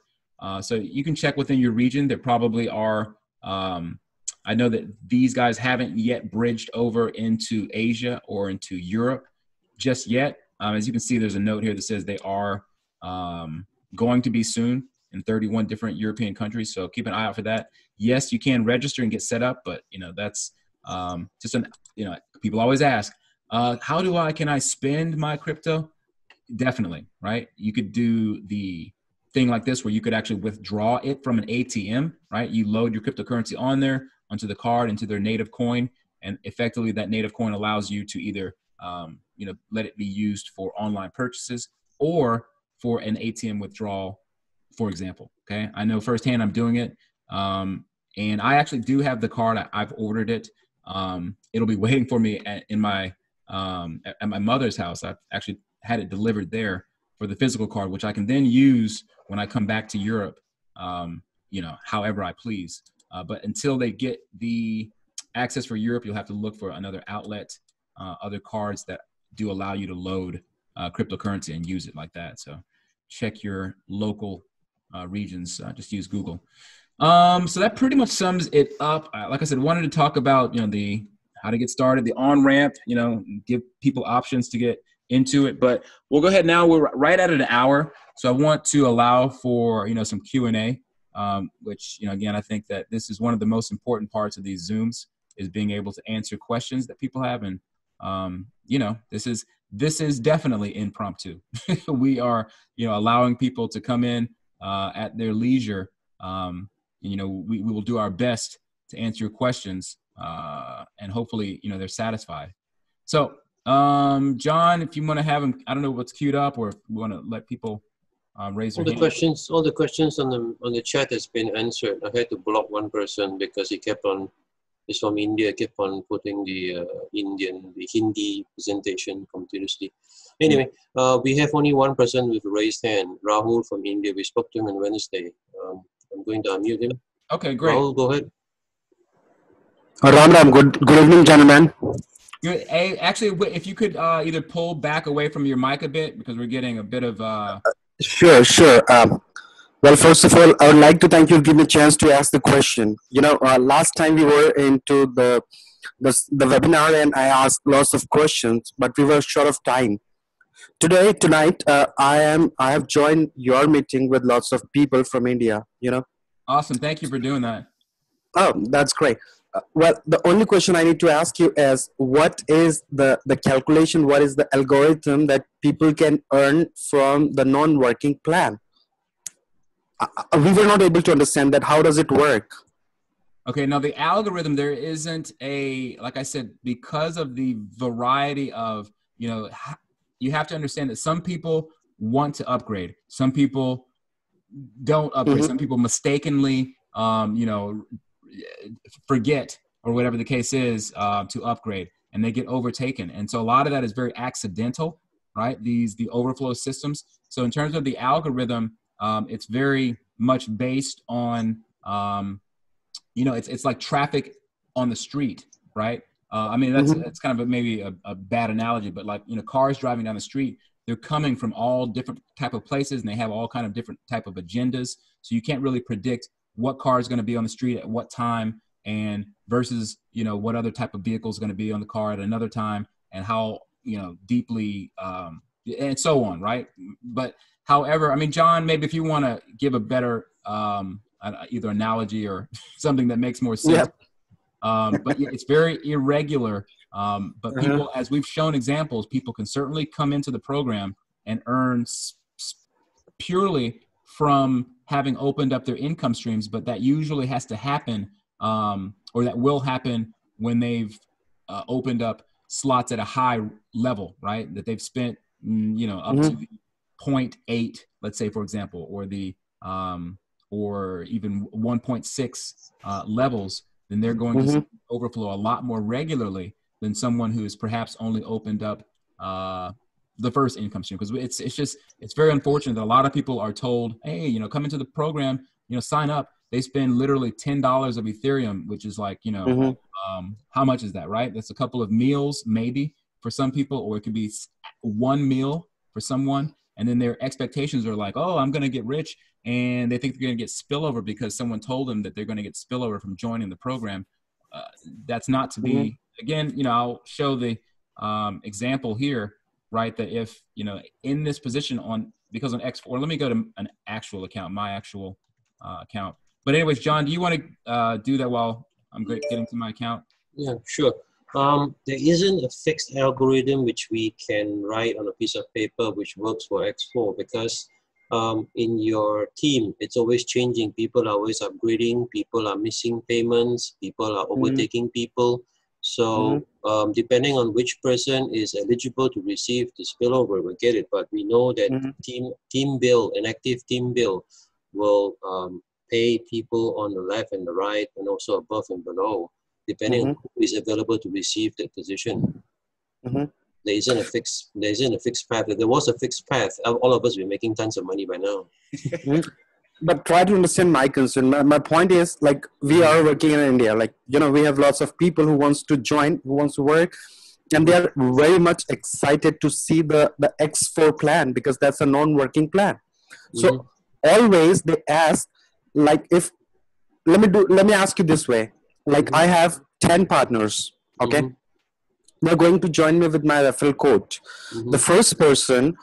So you can check within your region. There probably are, I I know that these guys haven't yet bridged over into Asia or into Europe just yet. As you can see, there's a note here that says they are going to be soon in 31 different European countries. So keep an eye out for that. Yes, you can register and get set up, but that's just people always ask, can I spend my crypto? Definitely, right? You could do the thing like this where you could actually withdraw it from an ATM, right? You load your cryptocurrency on there, onto the card, into their native coin, and effectively that native coin allows you to either, let it be used for online purchases or for an ATM withdrawal, for example. Okay, I know firsthand I'm doing it, and I actually do have the card. I've ordered it. It'll be waiting for me at my mother's house. I've actually had it delivered there for the physical card, which I can then use when I come back to Europe, however I please. But until they get the access for Europe, you'll have to look for another outlet, other cards that do allow you to load cryptocurrency and use it like that. So check your local regions. Just use Google. So that pretty much sums it up. Like I said, wanted to talk about how to get started, the on-ramp, give people options to get into it. But we'll go ahead now. We're right at an hour. So I want to allow for, some Q&A, which, again, I think that this is one of the most important parts of these Zooms is being able to answer questions that people have. And, this is definitely impromptu. We are, allowing people to come in at their leisure. We will do our best to answer your questions and hopefully, they're satisfied. So, John, if you want to have them, I don't know what's queued up, or if you want to let people raise their hand. All the questions on the chat has been answered. I had to block one person because he's from India, kept on putting the Hindi presentation continuously. Anyway, we have only one person with a raised hand, Rahul from India. We spoke to him on Wednesday. I'm going to unmute him. Okay, great. Rahul, go ahead. Ram Ram, good evening, gentlemen. Good. Hey, actually, if you could either pull back away from your mic a bit, because we're getting a bit of... Sure. Well, first of all, I would like to thank you for giving me a chance to ask the question. Last time we were into the webinar and I asked lots of questions, but we were short of time. Tonight, I have joined your meeting with lots of people from India, Awesome. Thank you for doing that. Oh, that's great. Well, the only question I need to ask you is, what is the calculation, what is the algorithm that people can earn from the non-working plan? We were not able to understand that. How does it work? Okay, now the algorithm, there isn't like I said, because of the variety of, you have to understand that some people want to upgrade. Some people don't upgrade. Some people mistakenly, forget, or whatever the case is, to upgrade, and they get overtaken. And so a lot of that is very accidental, right? The overflow systems. So in terms of the algorithm, it's very much based on, it's like traffic on the street, right? That's kind of maybe a bad analogy, but like, cars driving down the street, they're coming from all different type of places, and they have all kind of different type of agendas. So you can't really predict what car is going to be on the street at what time, and versus, what other type of vehicle is going to be on the car at another time, and how, deeply, and so on, right? But however, John, maybe if you want to give a better either analogy or something that makes more sense. Yeah. But yeah, it's very irregular. But people, as we've shown examples, people can certainly come into the program and earn purely from having opened up their income streams. But that usually has to happen, or that will happen when they've opened up slots at a high level, right? That they've spent, up to the 0.8, let's say, for example, or the or even 1.6 levels, then they're going to overflow a lot more regularly than someone who has perhaps only opened up the first income stream. Because it's very unfortunate that a lot of people are told, hey, come into the program, sign up. They spend literally $10 of Ethereum, which is like, how much is that, right? That's a couple of meals maybe for some people, or it could be one meal for someone. And then their expectations are like, oh, I'm going to get rich. And they think they're going to get spillover because someone told them that they're going to get spillover from joining the program. that's not to be, again, I'll show the example here, right? That if, in this position because on X4, let me go to an actual account, my actual account. But anyways, John, do you want to do that while I'm getting to my account? Yeah, sure. There isn't a fixed algorithm which we can write on a piece of paper which works for X4 because in your team, it's always changing. People are always upgrading. People are missing payments. People are overtaking people. So depending on which person is eligible to receive the spillover, we'll get it. But we know that team bill, an active team bill, will pay people on the left and the right, and also above and below, depending on who is available to receive that position. There isn't a fixed path. If there was a fixed path, all of us would be making tons of money by now. But try to understand my concern. My point is, like, we are working in India. Like, we have lots of people who wants to join, who wants to work, and they are very much excited to see the X4 plan because that's a non-working plan. So always they ask, like, let me ask you this way. Like, I have 10 partners, okay? They're going to join me with my referral code. The first person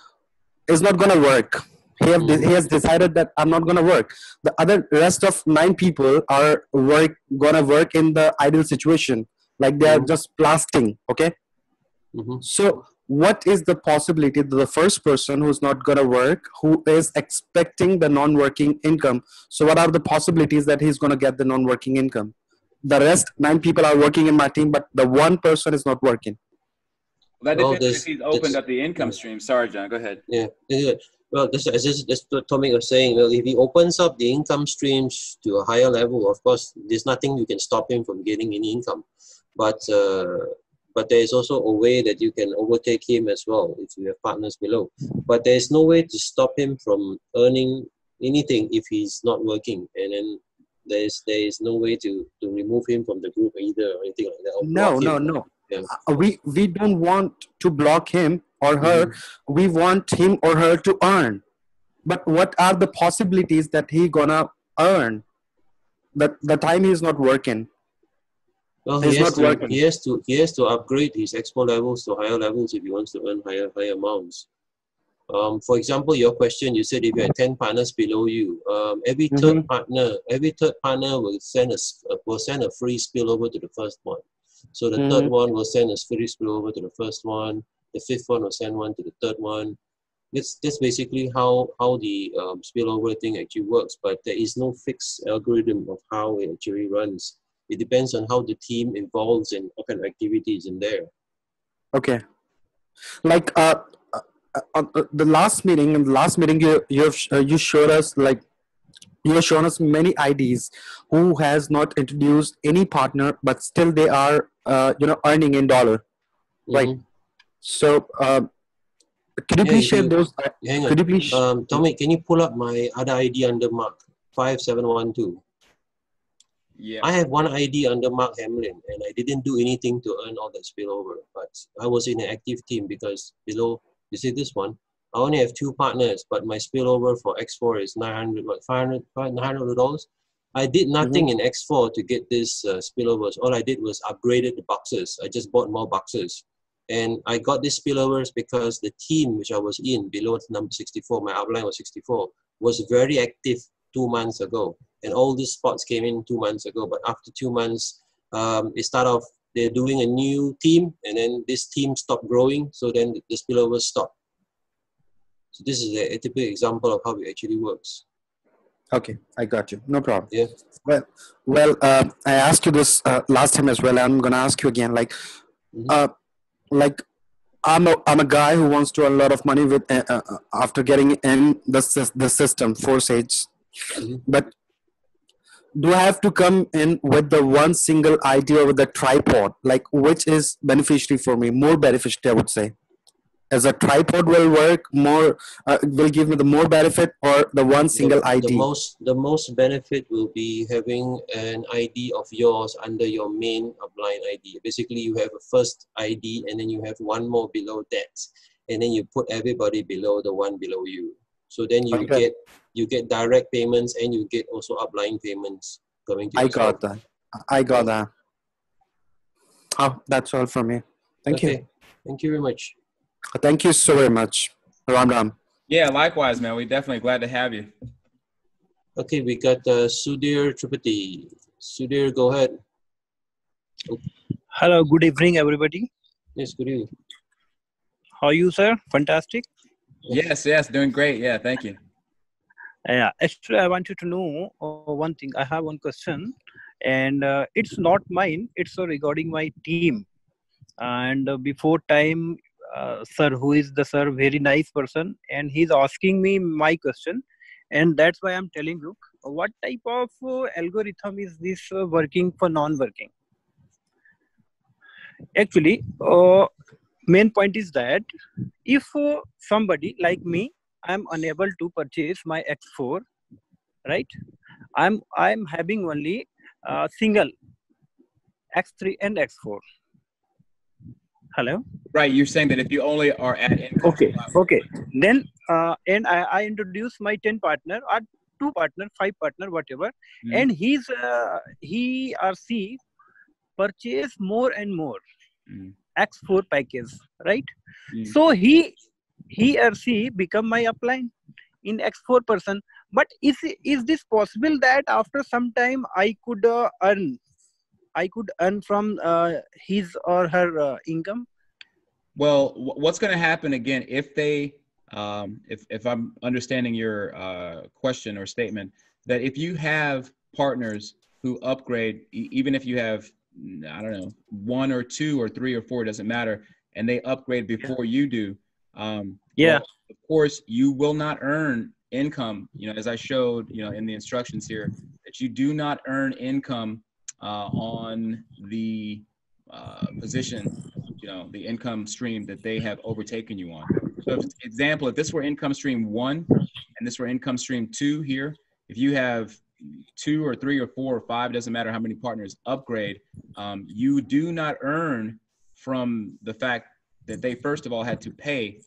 is not going to work. He has decided that I'm not going to work. The rest of 9 people are going to work in the ideal situation. Like, they are just blasting, okay? So what is the possibility that the first person who's not going to work, who is expecting the non-working income, so what are the possibilities that he's going to get the non-working income? The rest 9 people are working in my team, but the one person is not working. Well, that depends if he's opened up the income stream. Sorry, John, go ahead. Yeah. Well, that's what Tomik was saying. Well, if he opens up the income streams to a higher level, of course, there's nothing you can stop him from getting any income. But there is also a way that you can overtake him as well if you have partners below. But there is no way to stop him from earning anything if he's not working. And then there is no way to remove him from the group either or anything like that. Or No. Yeah. We don't want to block him or her. We want him or her to earn. But what are the possibilities that he gonna earn the time he's not working? Well, he has to upgrade his expo levels to higher levels if he wants to earn higher amounts. For example, your question, you said if you had 10 partners below you, every third partner will send a free spillover to the first one. So the third one will send a free spillover to the first one. The fifth one will send one to the third one. That's basically how the spillover thing actually works. But there is no fixed algorithm of how it actually runs. It depends on how the team evolves and what kind of activities in there. Okay. Like the last meeting, you showed us, like, you have shown us many IDs who has not introduced any partner, but still they are earning in dollar, right? So could you please share those? Hang on. Could you please, Tomik, can you pull up my other ID under Mark 5712? Yeah. I have one ID under Mark Hamlin, and I didn't do anything to earn all that spillover. But I was in an active team because below, you see this one, I only have 2 partners, but my spillover for X4 is $900. I did nothing in X4 to get this spillovers. All I did was upgraded the boxes. I just bought more boxes. And I got these spillovers because the team which I was in, below number 64, my outline was 64, was very active 2 months ago. And all these spots came in 2 months ago. But after 2 months, it started off, they're doing a new team, and then this team stopped growing. So then the spillovers stopped. So this is a typical example of how it actually works. Okay, I got you. No problem. Yeah. Well, I asked you this last time as well. I'm gonna ask you again. Like, I'm a guy who wants to earn a lot of money with after getting in the system, Forsage. But do I have to come in with the one single idea with the tripod? Like, which is beneficiary for me? More beneficiary, I would say. As a tripod will work more, will give me the more benefit, or the one single ID? The most benefit will be having an ID of yours under your main upline ID. Basically, you have a first ID, and then you have one more below that, and then you put everybody below the one below you. So then you get direct payments, and you get also upline payments coming to you. I got that. Oh, that's all from me. Thank you. Okay. Thank you very much. Thank you so very much. Ram Ram. Yeah, likewise, man. We're definitely glad to have you. Okay, we got Sudhir Tripathi. Sudhir, go ahead. Hello, good evening, everybody. Yes, good evening. How are you, sir? Fantastic. Yes, doing great. Yeah, thank you. Yeah, actually, I wanted to know one thing. I have one question, and it's not mine. It's regarding my team. And before time, sir, who is the sir, very nice person, and he's asking me my question, and that's why I'm telling you, what type of algorithm is this working for non-working? Actually, main point is that if somebody like me, I'm unable to purchase my X4, right? I'm having only single X3 and X4. Hello. Right, you're saying that if you only are at income. Okay. Then and I introduce my 10 partner or 2 partner, 5 partner, whatever, and he or she purchase more and more X4 package, right? So he or she become my upline in X4 person. But is this possible that after some time I could earn from his or her income? Well, what's going to happen again if they, if I'm understanding your question or statement, that if you have partners who upgrade, even if you have, I don't know, 1 or 2 or 3 or 4, it doesn't matter, and they upgrade before you do, well, of course, you will not earn income, as I showed, in the instructions here, that you do not earn income on the position, the income stream that they have overtaken you on. So, example, if this were income stream 1 and this were income stream 2 here, if you have 2 or 3 or 4 or 5, doesn't matter how many partners upgrade, you do not earn from the fact that they first of all had to pay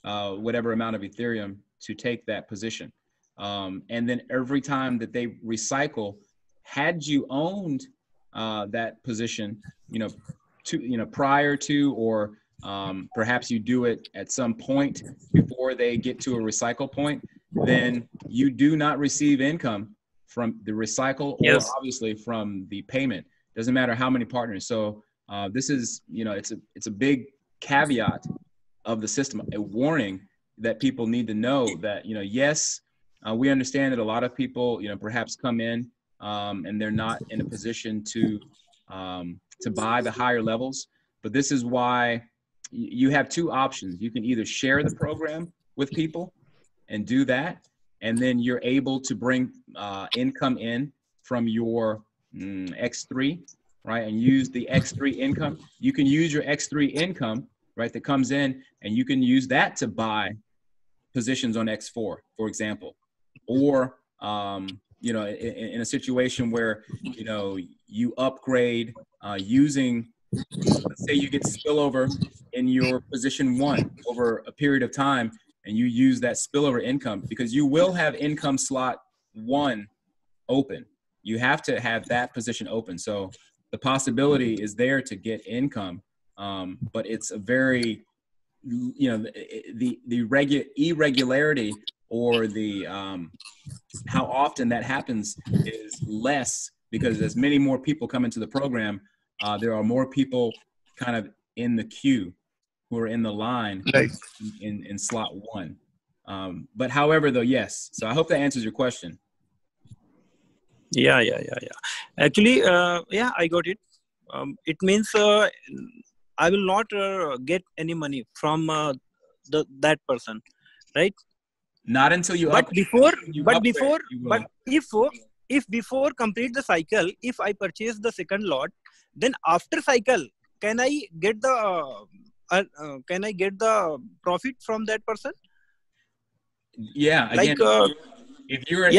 whatever amount of Ethereum to take that position. And then every time that they recycle, had you owned that position, prior to, or perhaps you do it at some point before they get to a recycle point, then you do not receive income from the recycle or obviously from the payment. Doesn't matter how many partners. So this is, it's a big caveat of the system, a warning that people need to know that, yes, we understand that a lot of people, perhaps come in and they're not in a position to buy the higher levels. But this is why you have 2 options. You can either share the program with people and do that, and then you're able to bring income in from your X3, right? And use the X3 income. You can use your X3 income, right, that comes in, and you can use that to buy positions on X4, for example. Or, in a situation where, you upgrade using, let's say you get spillover in your position 1 over a period of time, and you use that spillover income, because you will have income slot 1 open. You have to have that position open. So the possibility is there to get income, but it's a very, the irregularity or the how often that happens is less, because as many more people come into the program, there are more people kind of in the queue who are in the line in slot 1. But however, though, yes. So I hope that answers your question. Yeah. Actually, I got it. It means I will not get any money from that person, right? Not until you. But if before complete the cycle, if I purchase the second lot, then after cycle, can I get the profit from that person? Yeah. Again, if you're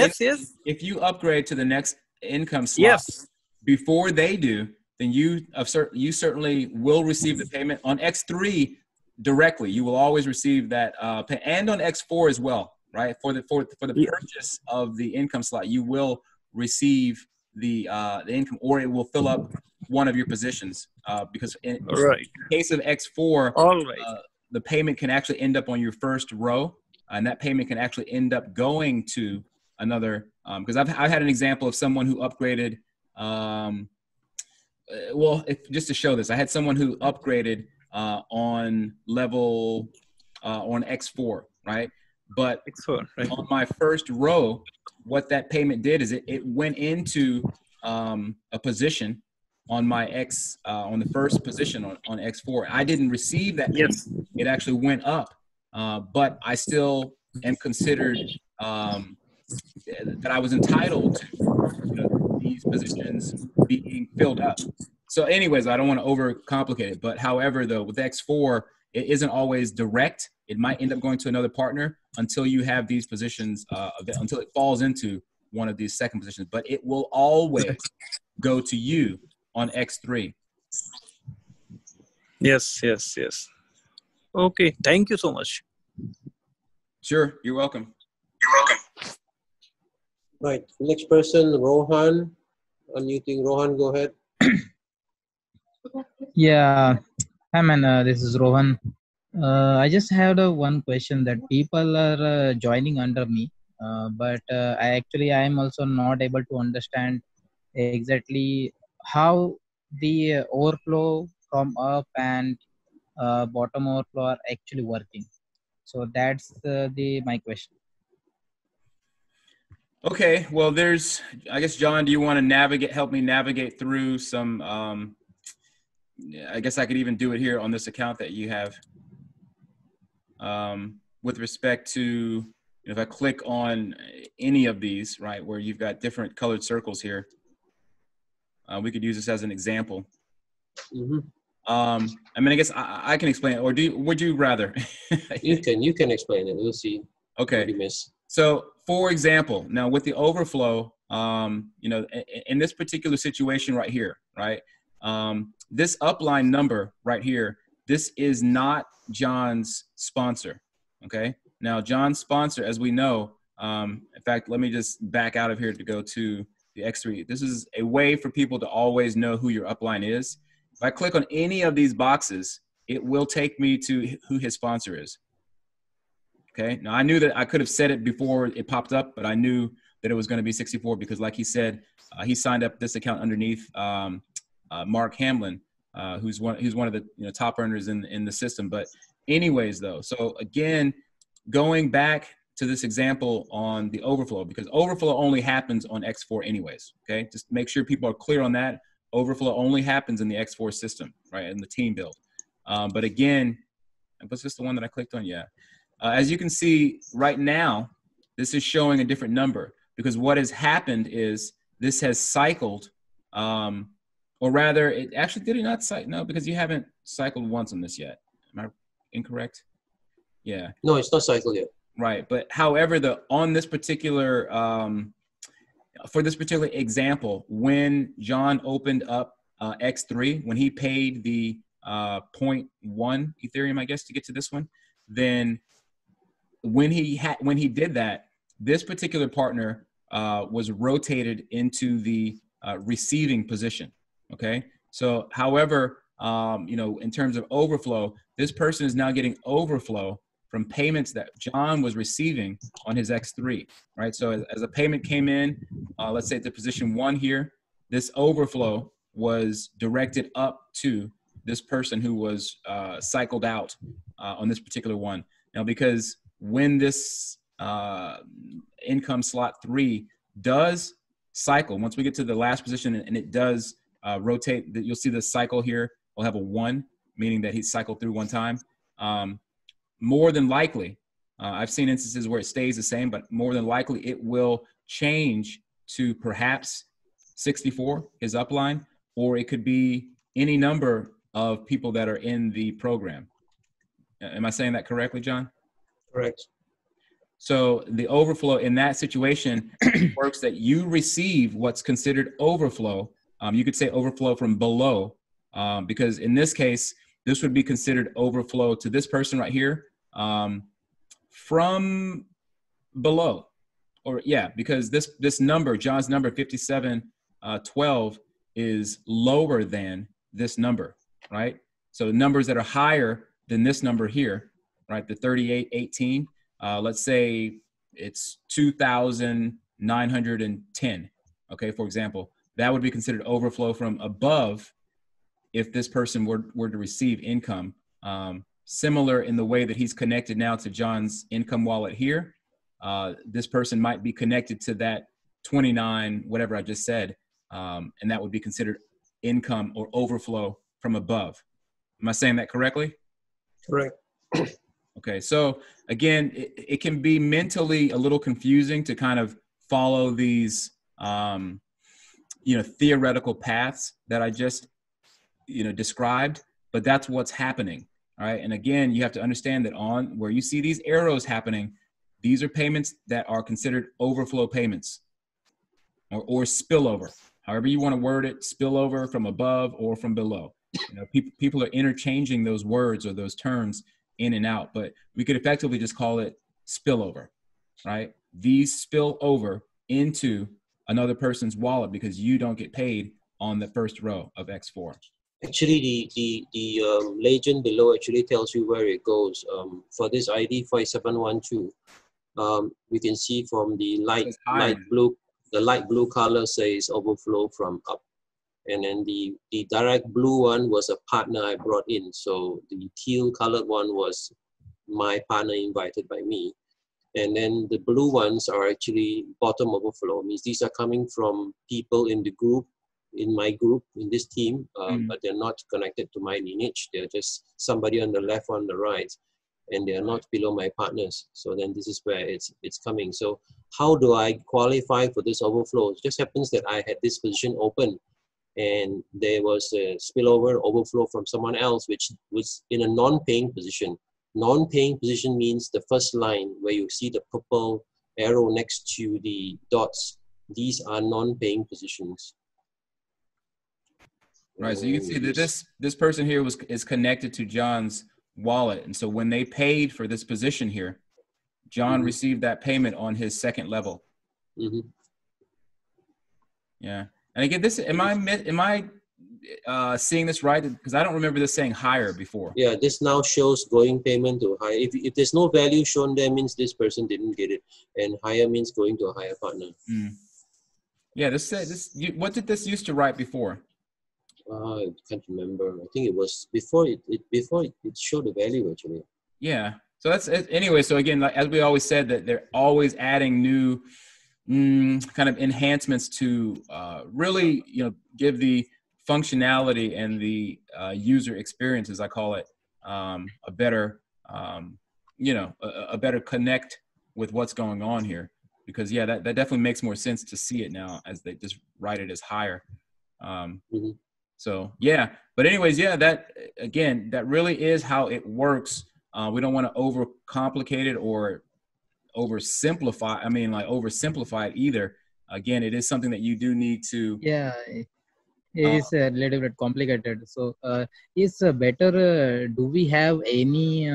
if you upgrade to the next income slot before they do, then you certainly will receive the payment on X3 directly. You will always receive that and on X4 as well, right? For the purchase of the income slot, you will receive the income, or it will fill up one of your positions. Because in Right. case of X4, All right. the payment can actually end up on your first row, and that payment can actually end up going to another. Because I've had an example of someone who upgraded. Well, just to show this, I had someone who upgraded on level on X4, right? But Excellent. Right. on my first row, what that payment did is it went into a position on my on the first position on X4. I didn't receive that payment. Yes. It actually went up, but I still am considered that I was entitled to these positions being filled up. So anyways, I don't want to overcomplicate it, but however, though, with X4, it isn't always direct. It might end up going to another partner until you have these positions, until it falls into one of these second positions, but it will always go to you on X3. Yes. Yes. Yes. Okay. Thank you so much. Sure. You're welcome. Right. Next person, Rohan. Unmuting. Rohan, go ahead. Yeah, hi man, this is Rohan. I just had one question that people are joining under me, but I am also not able to understand exactly how the overflow from up and bottom overflow are actually working. So that's my question. Okay. Well, I guess, John, do you want to help me navigate through some, I guess I could even do it here on this account that you have. With respect to, if I click on any of these, right, where you've got different colored circles here, we could use this as an example. Mm-hmm. I mean, I guess I can explain it, or would you rather? You can explain it. We'll see. Okay. What you miss. So, for example, now with the overflow, in this particular situation right here, right, this upline number right here, this is not John's sponsor. Okay. Now, John's sponsor, as we know, in fact, let me just back out of here to go to the X3. This is a way for people to always know who your upline is. If I click on any of these boxes, it will take me to who his sponsor is. Okay. Now, I knew that I could have said it before it popped up, but I knew that it was going to be 64 because, like he said, he signed up this account underneath Mark Hamlin, who's one of the top earners in the system. But anyways, though, so again, going back to this example on the overflow, because overflow only happens on X4 anyways. Okay, just make sure people are clear on that. Overflow only happens in the X4 system, right, in the team build. But again, was this the one that I clicked on? Yeah. As you can see right now, this is showing a different number because what has happened is this has cycled, or rather, it actually did it not cycle? No, because you haven't cycled once on this yet. Am I incorrect? Yeah. No, it's not cycled yet. Right. But however, on this particular, for this particular example, when John opened up X3, when he paid the 0.1 Ethereum, I guess, to get to this one, then when he did that, this particular partner was rotated into the receiving position. Okay. So, however, in terms of overflow, this person is now getting overflow from payments that John was receiving on his X3, right? So as a payment came in, let's say at the position 1 here, this overflow was directed up to this person who was cycled out on this particular one. Now, because when this income slot 3 does cycle, once we get to the last position and it does rotate, you'll see the cycle here will have a 1, meaning that he cycled through one time. More than likely, I've seen instances where it stays the same, but more than likely it will change to perhaps 64, his upline, or it could be any number of people that are in the program. Am I saying that correctly, John? Correct. So the overflow in that situation works that you receive what's considered overflow. You could say overflow from below, because in this case, this would be considered overflow to this person right here from below, or yeah, because this number, John's number 57, 12 is lower than this number, right? So numbers that are higher than this number here, right? The 3818, let's say it's 2,910, okay, for example. That would be considered overflow from above if this person were to receive income. Similar in the way that he's connected now to John's income wallet here. This person might be connected to that 29, whatever I just said, and that would be considered income or overflow from above. Am I saying that correctly? Correct. Okay, so again, it can be mentally a little confusing to kind of follow these, theoretical paths that I just, described, but that's what's happening. All right, and again, you have to understand that on where you see these arrows happening, these are payments that are considered overflow payments or spillover, however you want to word it, spillover from above or from below. People are interchanging those words or those terms in and out, but we could effectively just call it spillover, right? These spill over into another person's wallet because you don't get paid on the first row of X4. Actually, the legend below actually tells you where it goes. For this ID 5712, we can see from the light blue color says overflow from up, and then the direct blue one was a partner I brought in. So the teal colored one was my partner invited by me, and then the blue ones are actually bottom overflow. Means these are coming from people in the group. In my group, in this team, but they're not connected to my lineage. They're just somebody on the left or on the right, and they're not below my partners. So then this is where it's coming. So how do I qualify for this overflow? It just happens that I had this position open, and there was a spillover overflow from someone else, which was in a non-paying position. Non-paying position means the first line where you see the purple arrow next to the dots. These are non-paying positions. Right, so you can see that this person here is connected to John's wallet, and so when they paid for this position here, John received that payment on his second level. Yeah, and again, this am I seeing this right? Because I don't remember this saying higher before. Yeah, this now shows going payment to higher. If there's no value shown there, means this person didn't get it, and higher means going to a higher partner. Yeah, what did this used to write before? I can't remember. I think it was before it showed the value actually. Yeah. So that's it. Anyway. So again, like, as we always said, that they're always adding new kind of enhancements to really, give the functionality and the user experience, as I call it, a better, a better connect with what's going on here. Because yeah, that definitely makes more sense to see it now as they just write it as higher. So yeah, but anyways, yeah, that really is how it works. We don't want to overcomplicate it or oversimplify. I mean, like oversimplify it either. Again, it is something that you do need to. Yeah, it is a little bit complicated. So, is better? Do we have any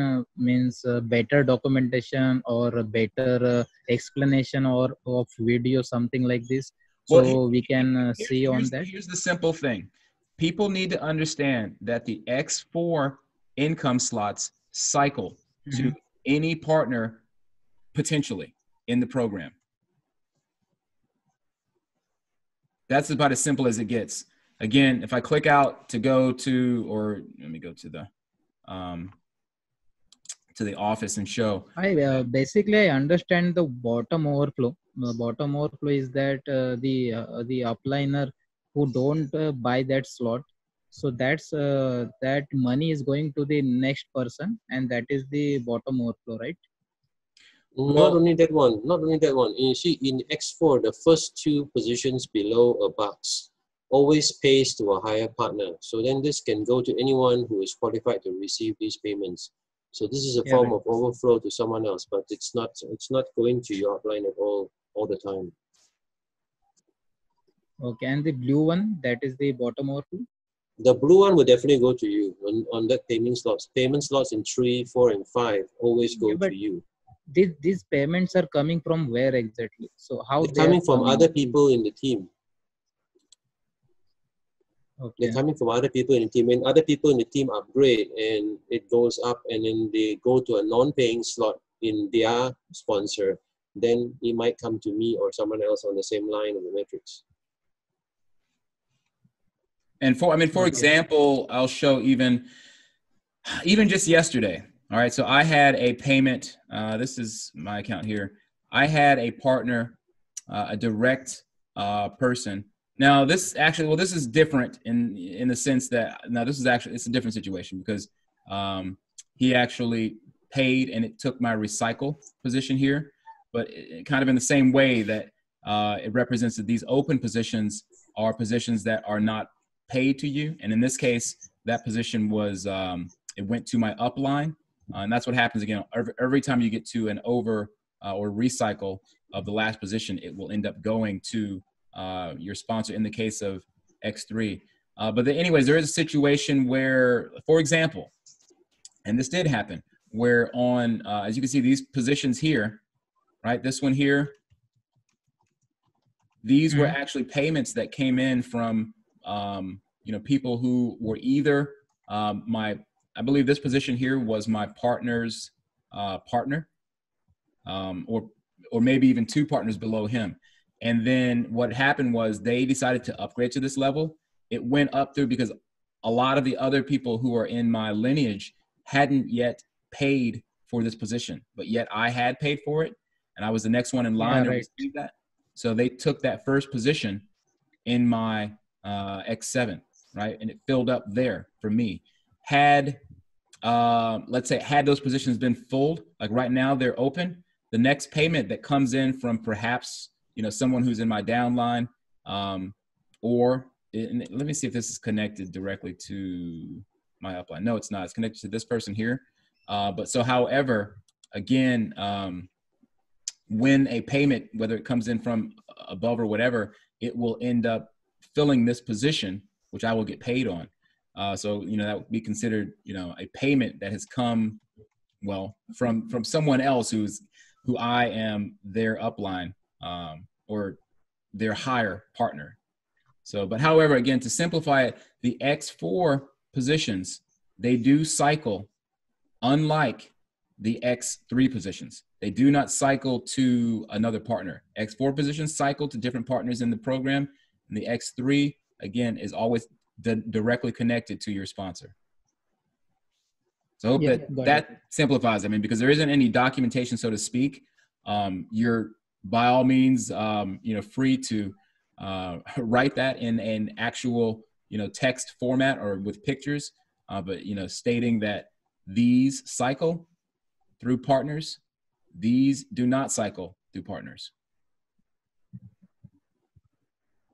better documentation or a better explanation or of video, something like this? So we can see on that. Here's the simple thing. People need to understand that the X4 income slots cycle to any partner potentially in the program. That's about as simple as it gets. Again, if I click out to go to, or let me go to the office and show. Basically, I understand the bottom overflow. The bottom overflow is that the upliner who don't buy that slot, so that's that money is going to the next person, and that is the bottom overflow, right? Not only that one. You see, in X4, the first two positions below a box always pays to a higher partner. So then this can go to anyone who is qualified to receive these payments. So this is a form of overflow to someone else, but it's not going to your upline at all the time. Okay, and the blue one, that is the bottom overflow? The blue one will definitely go to you on that payment slots. Payment slots in 3, 4, and 5 always go to you. These payments are coming from where exactly? So how they're coming from other people in the team. Okay. They're coming from other people in the team. When other people in the team upgrade and it goes up and then they go to a non-paying slot in their sponsor, then it might come to me or someone else on the same line of the matrix. And for example, I'll show even just yesterday. All right, so I had a payment. This is my account here. I had a partner, a direct person. Now this is different in the sense that it's a different situation because he actually paid and it took my recycle position here, but kind of in the same way that it represents that these open positions are positions that are not paid to you, and in this case, that position was it went to my upline, and that's what happens again. Every time you get to an over or recycle of the last position, it will end up going to your sponsor in the case of X3. But anyways, there is a situation where, for example, and this did happen, where on, as you can see, these positions here, right, this one here, these were actually payments that came in from, people who were either I believe this position here was my partner's partner, or maybe even two partners below him. And then what happened was they decided to upgrade to this level. It went up through because a lot of the other people who are in my lineage hadn't yet paid for this position, but yet I had paid for it, and I was the next one in line to receive that. So they took that first position in my X7, right? And it filled up there for me. Had, let's say, had those positions been filled, like right now they're open, the next payment that comes in from perhaps, someone who's in my downline, let me see if this is connected directly to my upline. No, it's not. It's connected to this person here. But so, however, again, when a payment, whether it comes in from above or whatever, it will end up filling this position, which I will get paid on. So, that would be considered, a payment that has come, well, from someone else who I am their upline, or their higher partner. So, but however, again, to simplify it, the X4 positions, they do cycle, unlike the X3 positions. They do not cycle to another partner. X4 positions cycle to different partners in the program, and the X3, again, is always directly connected to your sponsor. So I hope that simplifies it. Because there isn't any documentation, so to speak. You're by all means, free to write that in an actual, text format or with pictures, but, stating that these cycle through partners, these do not cycle through partners.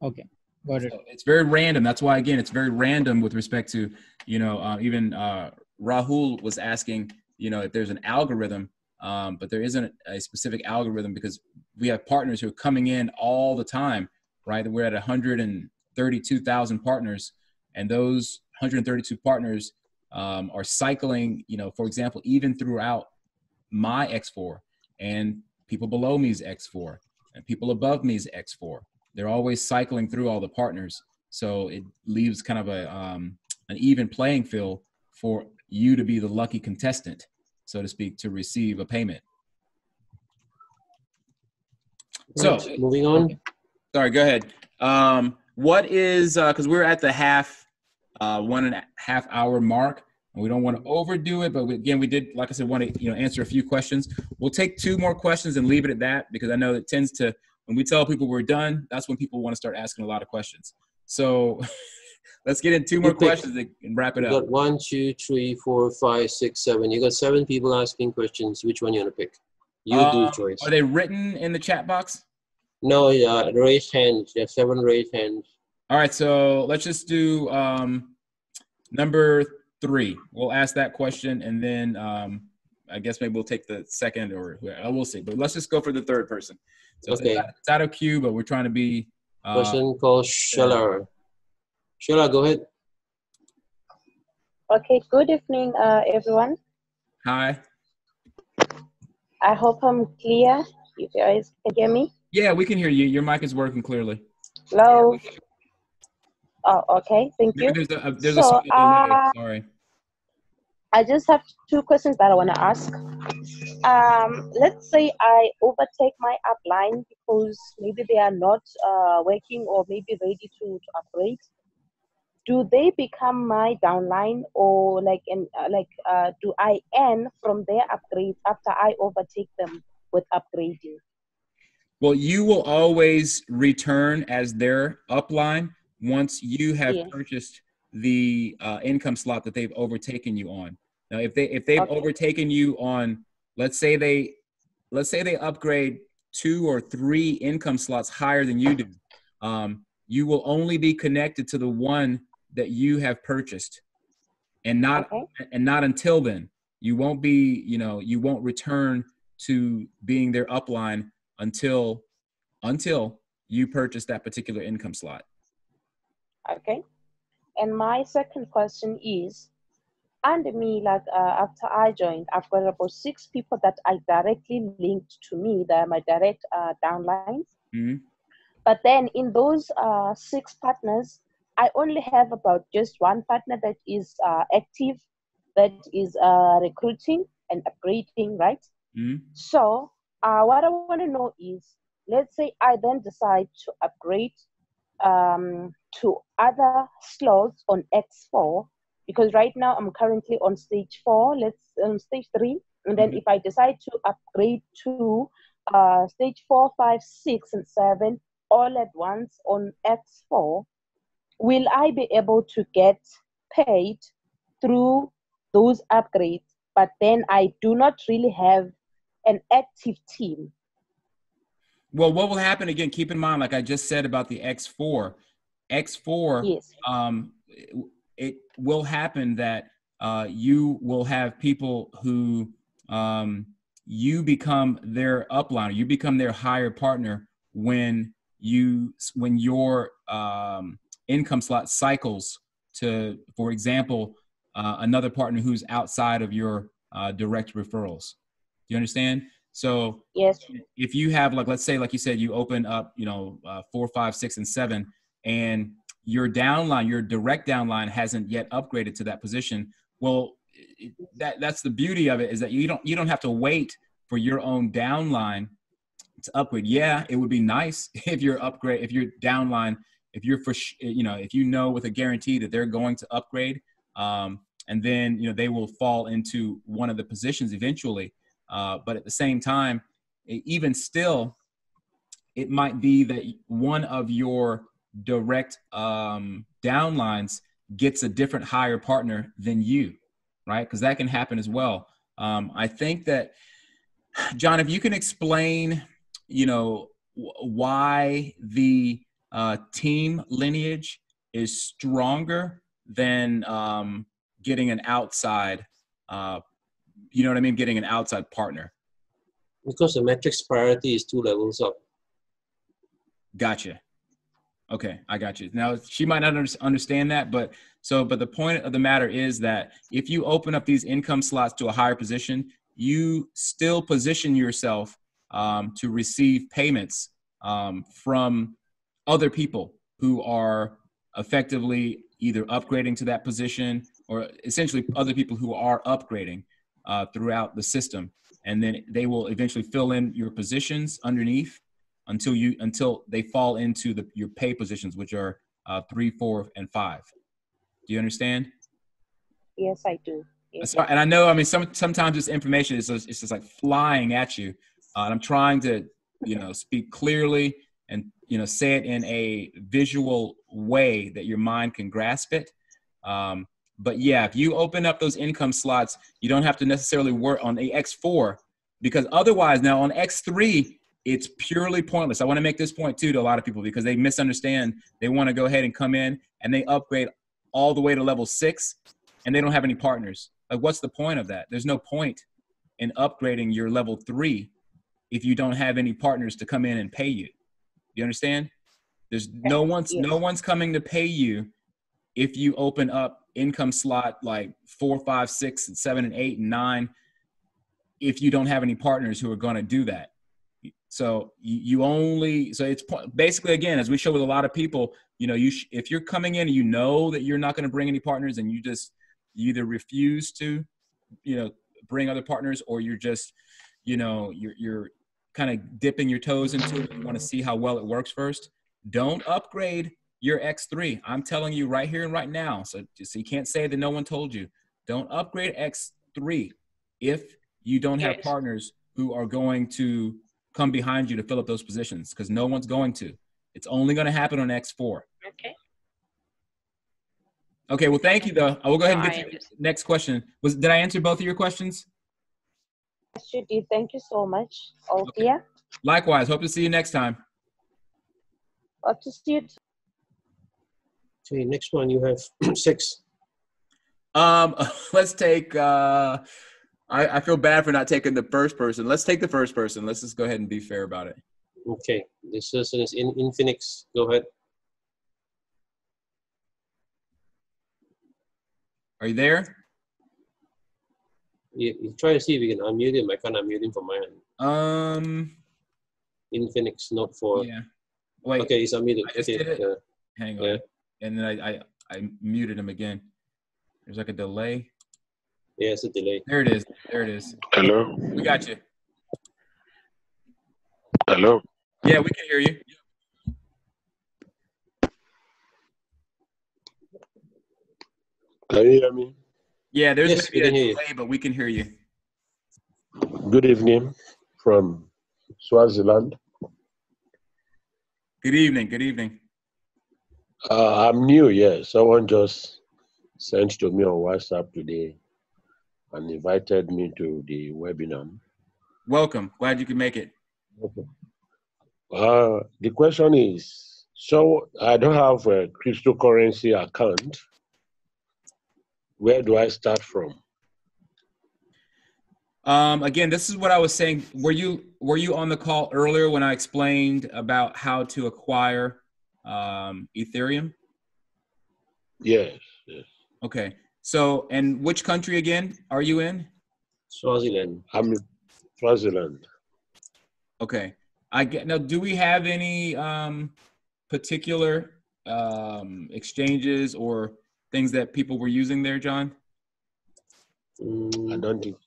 Okay, got it. So it's very random. That's why, again, it's very random with respect to, even Rahul was asking, if there's an algorithm, but there isn't a specific algorithm because we have partners who are coming in all the time, right? We're at 132,000 partners, and those 132 partners are cycling, for example, even throughout my X4, and people below me is X4, and people above me is X4. They're always cycling through all the partners. So it leaves kind of an even playing field for you to be the lucky contestant, so to speak, to receive a payment. Right, so moving on. Okay. Sorry, go ahead. What is, because we're at the 1.5 hour mark, and we don't want to overdo it, but again, we did, like I said, want to answer a few questions. We'll take 2 more questions and leave it at that, because I know it tends to, when we tell people we're done, that's when people want to start asking a lot of questions. So let's get in 2 more questions and wrap it up. You got 1, 2, 3, 4, 5, 6, 7. You got 7 people asking questions. Which one you want to pick? You do choice. Are they written in the chat box? No, raised hands. There's 7 raised hands. All right, so let's just do number 3. We'll ask that question, and then I guess maybe we'll take the second, or we'll see. But let's just go for the third person. So okay. It's out of queue, but we're trying to be. Person called Sheila. Sheila, go ahead. Okay, good evening, everyone. Hi. I hope I'm clear. You guys can hear me? Yeah, we can hear you. Your mic is working clearly. Hello. Oh, okay. Thank you. Maybe there's a So, small delay. Sorry. I just have two questions that I want to ask. Let's say I overtake my upline because maybe they are not working or maybe ready to upgrade. Do they become my downline, or do I earn from their upgrades after I overtake them with upgrading? Well, you will always return as their upline once you have Yes. purchased the income slot that they've overtaken you on. Now, if they've Okay. overtaken you on, let's say they upgrade 2 or 3 income slots higher than you do, you will only be connected to the one that you have purchased, and not until then. You won't be, you won't return to being their upline until you purchase that particular income slot. Okay. And my second question is, under me, after I joined, I've got about 6 people that are directly linked to me. They're my direct downlines. Mm-hmm. But then in those 6 partners, I only have about just 1 partner that is active, that is recruiting and upgrading, right? Mm-hmm. So what I want to know is, let's say I then decide to upgrade to other slots on X4, because right now I'm currently on stage 4, stage 3, and then if I decide to upgrade to stage 4, 5, 6, and 7 all at once on X4, will I be able to get paid through those upgrades? But then I do not really have an active team. Well, what will happen, again, keep in mind, like I just said about the X4, Yes. It will happen that you will have people who you become their upliner, you become their higher partner when your income slot cycles to, for example, another partner who's outside of your direct referrals. Do you understand? So yes, if you have, like, let's say, like you said, you open up, 4, 5, 6, and 7, and your downline, your direct downline hasn't yet upgraded to that position. Well, that's the beauty of it, is that you don't have to wait for your own downline to upgrade. Yeah, it would be nice if your downline, if you know with a guarantee that they're going to upgrade, and then they will fall into one of the positions eventually. But at the same time, even still, it might be that one of your direct downlines gets a different higher partner than you, right? Because that can happen as well. I think that, John, if you can explain, why the team lineage is stronger than getting an outside, getting an outside partner. Because the metrics priority is 2 levels up. Gotcha. Okay, I got you. Now, she might not understand that, but the point of the matter is that if you open up these income slots to a higher position, you still position yourself to receive payments from other people who are effectively either upgrading to that position, or essentially other people who are upgrading throughout the system. And then they will eventually fill in your positions underneath until they fall into your pay positions, which are 3, 4, and 5. Do you understand? Yes, I do. Yes, So, and I know, sometimes this information is just like flying at you. And I'm trying to, speak clearly and, say it in a visual way that your mind can grasp it. But yeah, if you open up those income slots, you don't have to necessarily work on the X4, because otherwise now on X3, it's purely pointless. I want to make this point too to a lot of people, because they misunderstand. They want to go ahead and come in and they upgrade all the way to level 6 and they don't have any partners. Like, what's the point of that? There's no point in upgrading your level 3 if you don't have any partners to come in and pay you. You understand? There's no one's coming to pay you if you open up income slot like 4, 5, 6, and 7, and 8, and 9, if you don't have any partners who are going to do that. So you only, so it's basically, again, as we show with a lot of people, you know, if you're coming in and you know that you're not going to bring any partners, and you either refuse to, you know, bring other partners, or you're just, you know, you're kind of dipping your toes into it. You want to see how well it works first. Don't upgrade your X3. I'm telling you right here and right now. So you can't say that no one told you. Don't upgrade X3 if you don't have partners who are going to come behind you to fill up those positions, because no one's going to. It's only going to happen on X4. Okay. Okay, well, thank you, though. I will go ahead and get to the next question. Did I answer both of your questions? Yes, you did. Thank you so much, Althea. Okay. Likewise. Hope to see you next time. Hope to see you too. Okay, next one, you have 6. Let's take, I feel bad for not taking the first person. Let's take the first person. Let's just go ahead and be fair about it. Okay, this person is in Phoenix. Go ahead. Are you there? You try to see if you can unmute him. I can't unmute him from my end. In Phoenix, not for. Yeah. Wait. Okay, he's unmuted. I just okay. did it. Yeah. Hang on. Yeah. And then I muted him again. There's like a delay. Yeah, it's a delay. There it is. There it is. Hello. We got you. Hello. Yeah, we can hear you. Can you hear me? Yeah, there's Yes, maybe a we can hear delay, but we can hear you. Good evening from Swaziland. Good evening. Good evening. I'm new, yeah. Someone just sent to me on WhatsApp today and invited me to the webinar. Welcome. Glad you could make it. Okay. The question is, so I don't have a cryptocurrency account. Where do I start from? Again, this is what I was saying. Were you on the call earlier when I explained about how to acquire Ethereum? Yes, yes. Okay. So, and which country again are you in? Swaziland. I'm in Swaziland. Okay. Now, do we have any particular exchanges or things that people were using there, John? I don't think.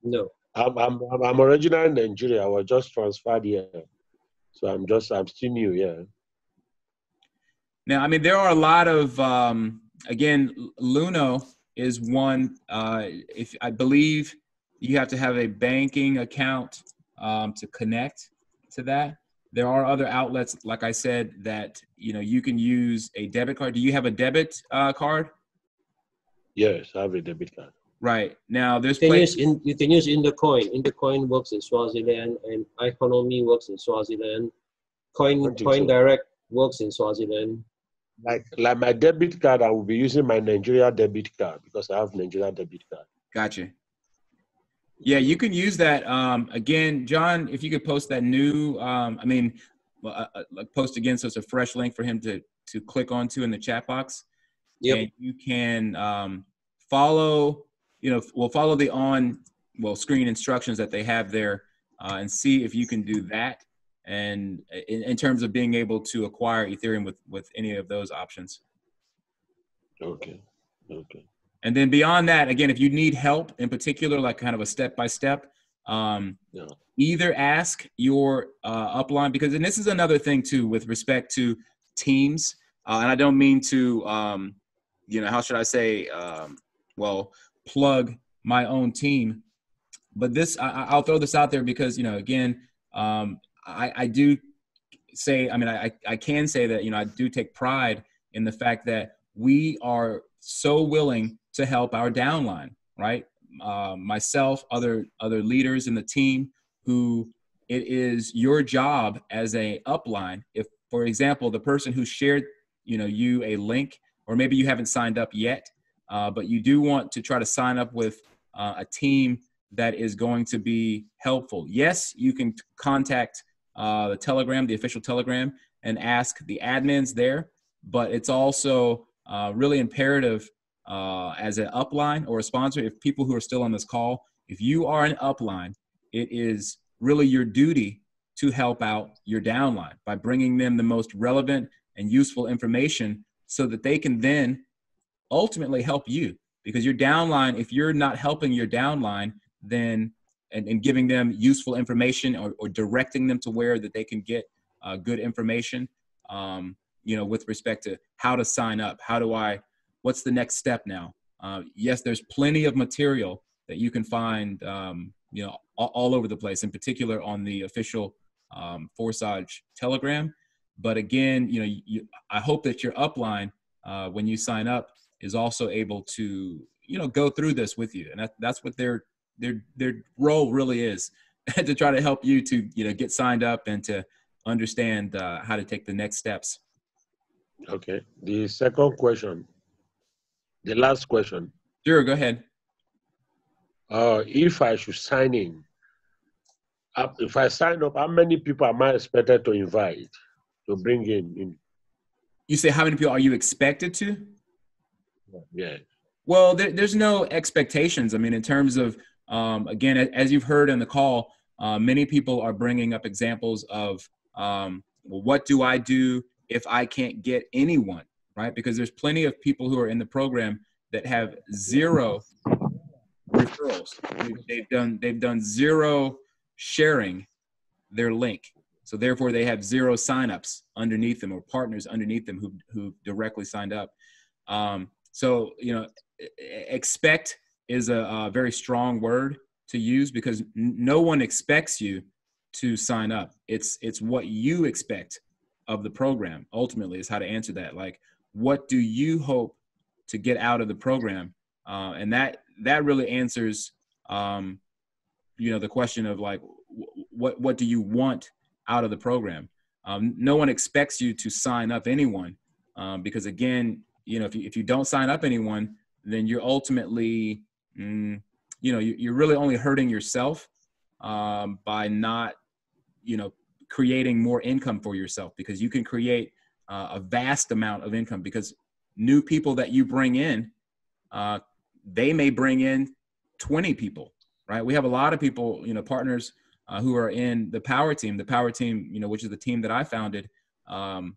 No. I'm originally in Nigeria. I was just transferred here, so I'm still new. Yeah. Now, I mean, there are a lot of again, Luno is one. If I believe you have to have a banking account to connect to that. There are other outlets, like I said, that you can use a debit card. Do you have a debit card? Yes, I have a debit card. Right. Now, there's you can use Intercoin. Intercoin works in Swaziland, and Economy works in Swaziland. Coin Direct works in Swaziland. Like my debit card, I will be using my Nigeria debit card because I have Nigeria debit card. Gotcha. Yeah, you can use that. Again, John, if you could post that new, post again, so it's a fresh link for him to click onto in the chat box. Yep. And you can follow, follow the screen instructions that they have there and see if you can do that. And in terms of being able to acquire Ethereum with any of those options. Okay. Okay. And then beyond that, again, if you need help in particular, like kind of a step-by-step, either ask your upline, because, and this is another thing too, with respect to teams, and I don't mean to, how should I say, plug my own team, but this, I'll throw this out there because, again, I do say, I can say that, I do take pride in the fact that we are so willing to help our downline, right? Myself, other leaders in the team, who it is your job as a upline. If, for example, the person who shared, you a link, or maybe you haven't signed up yet, but you do want to try to sign up with a team that is going to be helpful. Yes, you can contact the Telegram, the official Telegram, and ask the admins there, but it's also really imperative as an upline or a sponsor, if people who are still on this call, if you are an upline, it is really your duty to help out your downline by bringing them the most relevant and useful information so that they can then ultimately help you. Because your downline, if you're not helping your downline, then and giving them useful information or directing them to where that they can get good information, with respect to how to sign up, what's the next step now? Yes, there's plenty of material that you can find, all over the place, in particular on the official Forsage Telegram. But again, I hope that your upline, when you sign up, is also able to, go through this with you. And that's what their role really is, to try to help you to, get signed up and to understand how to take the next steps. Okay. The second question, the last question. Sure, go ahead. If I should sign in, if I sign up, how many people am I expected to invite, to bring in? You say how many people are you expected to? Yeah. Well, there's no expectations. I mean, in terms of, again, as you've heard in the call, many people are bringing up examples of, well, what do I do if I can't get anyone, right? Because there's plenty of people who are in the program that have zero referrals. They've done zero sharing their link. So therefore they have zero signups underneath them or partners underneath them who directly signed up. So, expect is a very strong word to use, because no one expects you to sign up. It's what you expect of the program, ultimately, is how to answer that. Like, what do you hope to get out of the program? And that really answers, the question of like, what do you want out of the program? No one expects you to sign up anyone, because again, if you don't sign up anyone, then you're ultimately, you're really only hurting yourself by not, creating more income for yourself, because you can create a vast amount of income, because new people that you bring in, they may bring in 20 people, right? We have a lot of people, partners who are in the power team, which is the team that I founded, 2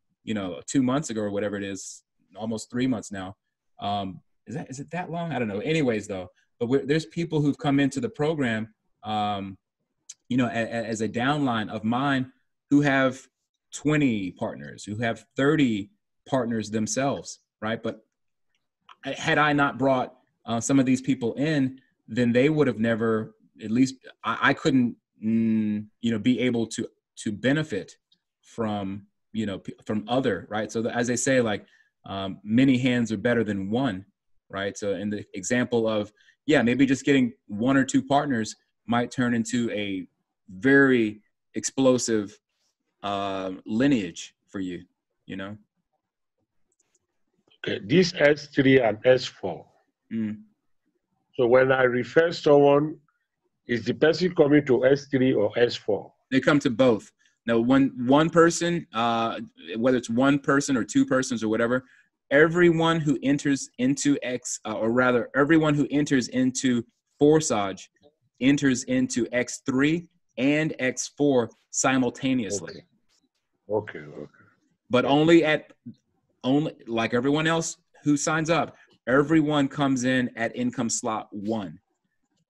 months ago or whatever it is, almost 3 months now. Is it that long? I don't know. Anyways, though, but there's people who've come into the program, as a downline of mine, who have 20 partners, who have 30 partners themselves, right? But had I not brought some of these people in, then they would have never, at least I couldn't, be able to benefit from, from other, right? So as they say, like, many hands are better than one, right? So in the example of, maybe just getting 1 or 2 partners might turn into a very explosive lineage for you, Okay, this S3 and S4. So when I refer someone, is the person coming to S3 or S4? They come to both. Now, one person, whether it's one person or 2 persons or whatever, everyone who enters into everyone who enters into Forsage enters into X3 and X4 simultaneously. Okay. But only like everyone else who signs up, everyone comes in at income slot 1.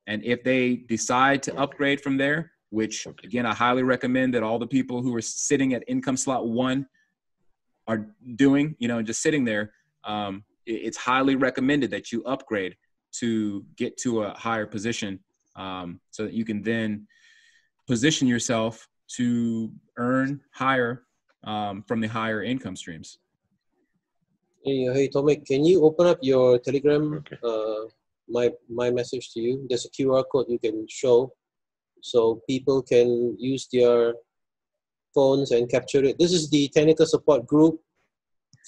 And if they decide to upgrade from there, which again, I highly recommend that all the people who are sitting at income slot 1 are doing, just sitting there, it's highly recommended that you upgrade to get to a higher position, so that you can then position yourself to earn higher from the higher income streams. Hey, Tomik, can you open up your Telegram? Okay. My message to you. There's a QR code you can show, so people can use their phones and capture it. This is the technical support group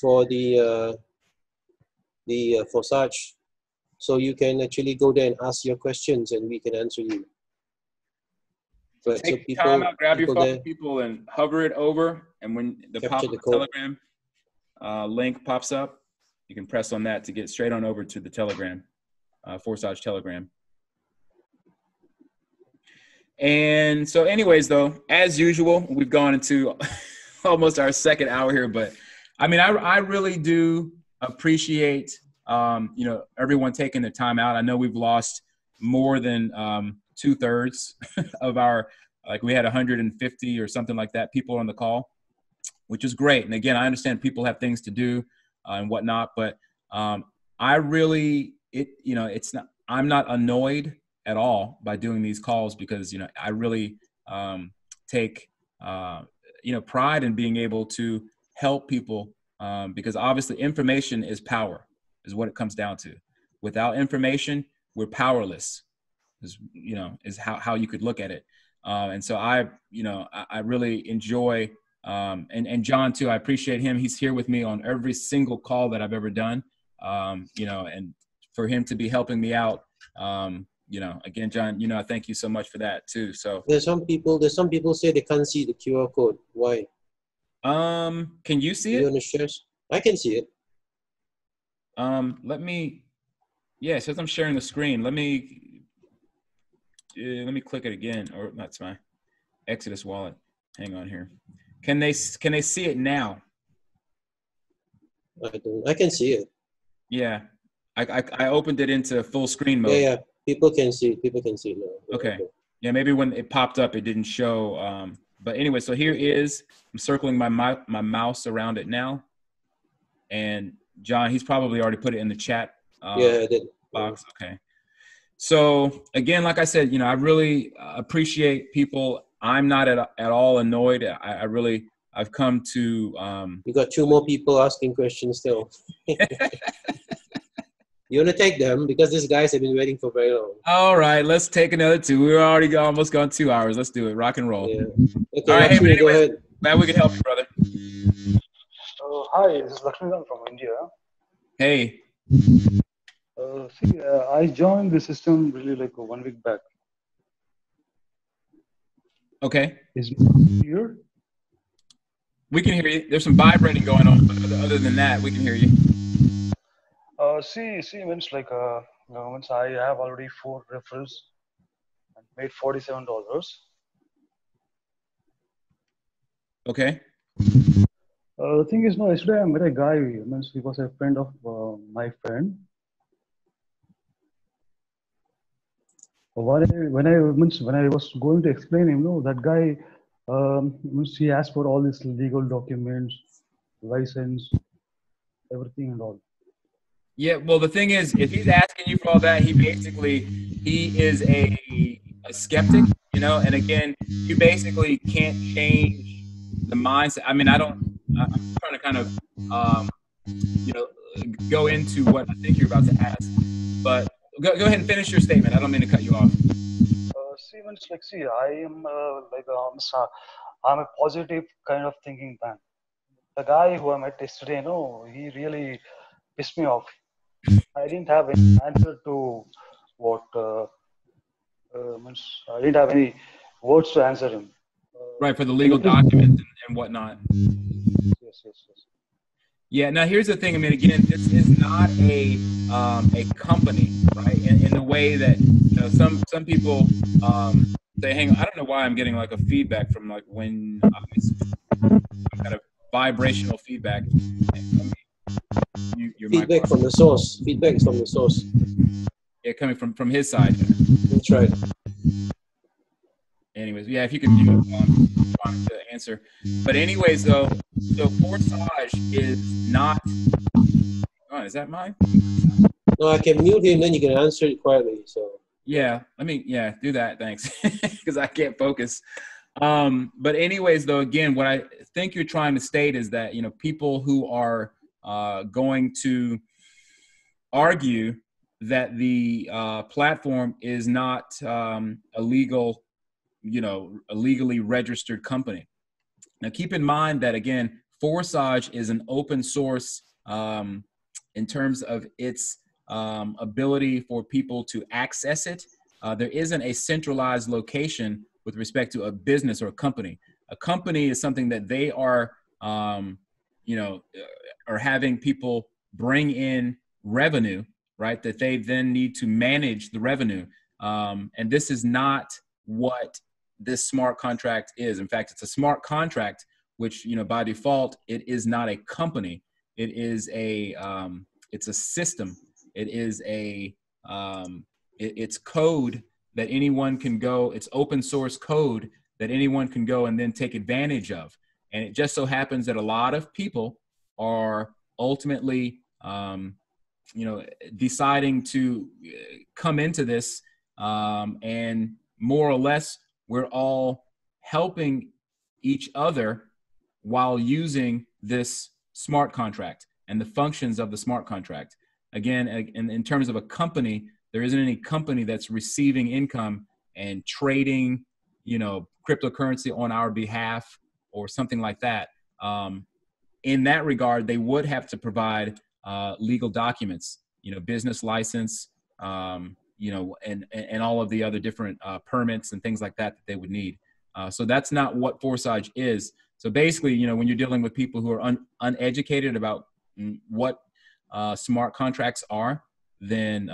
for the Forsage, so you can actually go there and ask your questions, and we can answer you. So take time out, grab your phone, people, and hover it over, and when the Telegram link pops up, you can press on that to get straight on over to the Telegram, Forsage Telegram. And so anyways, though, as usual, we've gone into almost our second hour here, but I mean, I really do appreciate, you know, everyone taking the time out. I know we've lost more than 2/3 of our, like we had 150 or something like that people on the call, which is great. And again, I understand people have things to do and whatnot, but I really, you know, it's not, I'm not annoyed at all by doing these calls because, you know, I really take, you know, pride in being able to help people because obviously information is power is what it comes down to. Without information, we're powerless is, you know, is how you could look at it. And so I, you know, I really enjoy, and John too, I appreciate him. He's here with me on every single call that I've ever done, you know, and for him to be helping me out, you know, again, John, you know, I thank you so much for that too. So there's some people say they can't see the QR code. Why? Can you see You it? want to share? I can see it. Let me, yeah, since I'm sharing the screen, let me click it again, or that's my Exodus wallet. Hang on here. Can they see it now? I can see it. Yeah, I opened it into full screen mode. Yeah. People can see it. People can see it now. Okay. Yeah, maybe when it popped up, it didn't show. But anyway, so here is, I'm circling my mouse around it now. And John, he's probably already put it in the chat yeah, I did. box. Okay. So again, like I said, you know, I really appreciate people. I'm not at all annoyed. I've come to. You got 2 more people asking questions still. You want to take them because these guys have been waiting for very long. All right, let's take another 2. We're already almost gone 2 hours. Let's do it. Rock and roll. Yeah. Okay, all right, hey, anyways, go ahead. Glad we could help you, brother. Hi, this is Lakshman from India. Hey. I joined the system really like 1 week back. Okay. Is it here? We can hear you. There's some vibrating going on, but other than that, we can hear you. Means like once I have already 4 referrals and made $47. Okay. The thing is, yesterday I met a guy. Means he was a friend of my friend. When I was going to explain him, that guy, he asked for all these legal documents, license, everything and all. Yeah, well, the thing is, if he's asking you for all that, he is a skeptic, you know. And again, you basically can't change the mindset. I mean, I'm trying to kind of, you know, go into what I think you're about to ask, but go ahead and finish your statement. I don't mean to cut you off. I am I'm a positive kind of thinking man. The guy who I met yesterday, he really pissed me off. I didn't have any answer to what I didn't have any words to answer him. Right, for the legal documents and whatnot. Yes. Yeah. Now here's the thing. I mean, again, this is not a company, right? In the way that, you know, some people say, hang on, I don't know why I'm getting like a feedback from like when some kind of vibrational feedback. Feedback from the source. Feedback is from the source. Yeah, coming from his side. That's right. Anyways, yeah, if you could, you know, want to answer. But anyways, though, so Forsage is not. Oh, is that mine? No, I can mute him, then you can answer it quietly. So. Yeah, do that. Thanks, because I can't focus. But anyways, though, again, what I think you're trying to state is that, you know, people who are going to argue that the platform is not a legally registered company. Now, keep in mind that, again, Forsage is an open source in terms of its ability for people to access it. There isn't a centralized location with respect to a business or a company. A company is something that they are, are having people bring in revenue, right? That they then need to manage the revenue. And this is not what this smart contract is. In fact, it's a smart contract, which, you know, by default, it is not a company. It is a, it's a system. It is a, it's code that anyone can go, it's open source code that anyone can go and then take advantage of. And it just so happens that a lot of people are ultimately, you know, deciding to come into this, and more or less, we're all helping each other while using this smart contract and the functions of the smart contract. Again, in terms of a company, there isn't any company that's receiving income and trading, you know, cryptocurrency on our behalf or something like that. In that regard, they would have to provide legal documents, you know, business license, you know, and all of the other different permits and things like that that they would need. So that's not what Forsage is. So basically, you know, when you're dealing with people who are uneducated about what smart contracts are, then,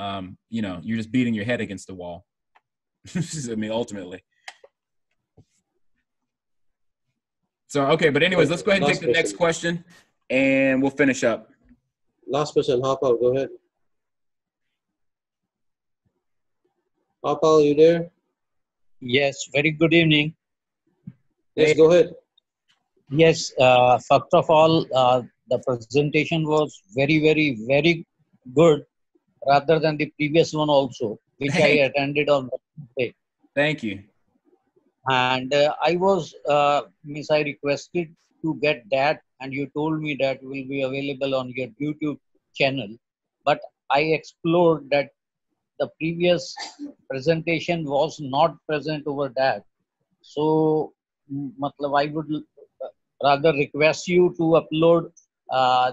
you know, you're just beating your head against the wall. I mean, ultimately. So, okay, but anyways, let's go ahead and take the next question and we'll finish up. Last person, Harpal, go ahead. Harpal, you there? Yes, very good evening. Yes, go ahead. Yes, first of all, the presentation was very, very, very good, rather than the previous one also, which I attended on Wednesday. Thank you. And I was, Miss, I requested to get that, and you told me that will be available on your YouTube channel. But I explored that the previous presentation was not present over that. So, I would rather request you to upload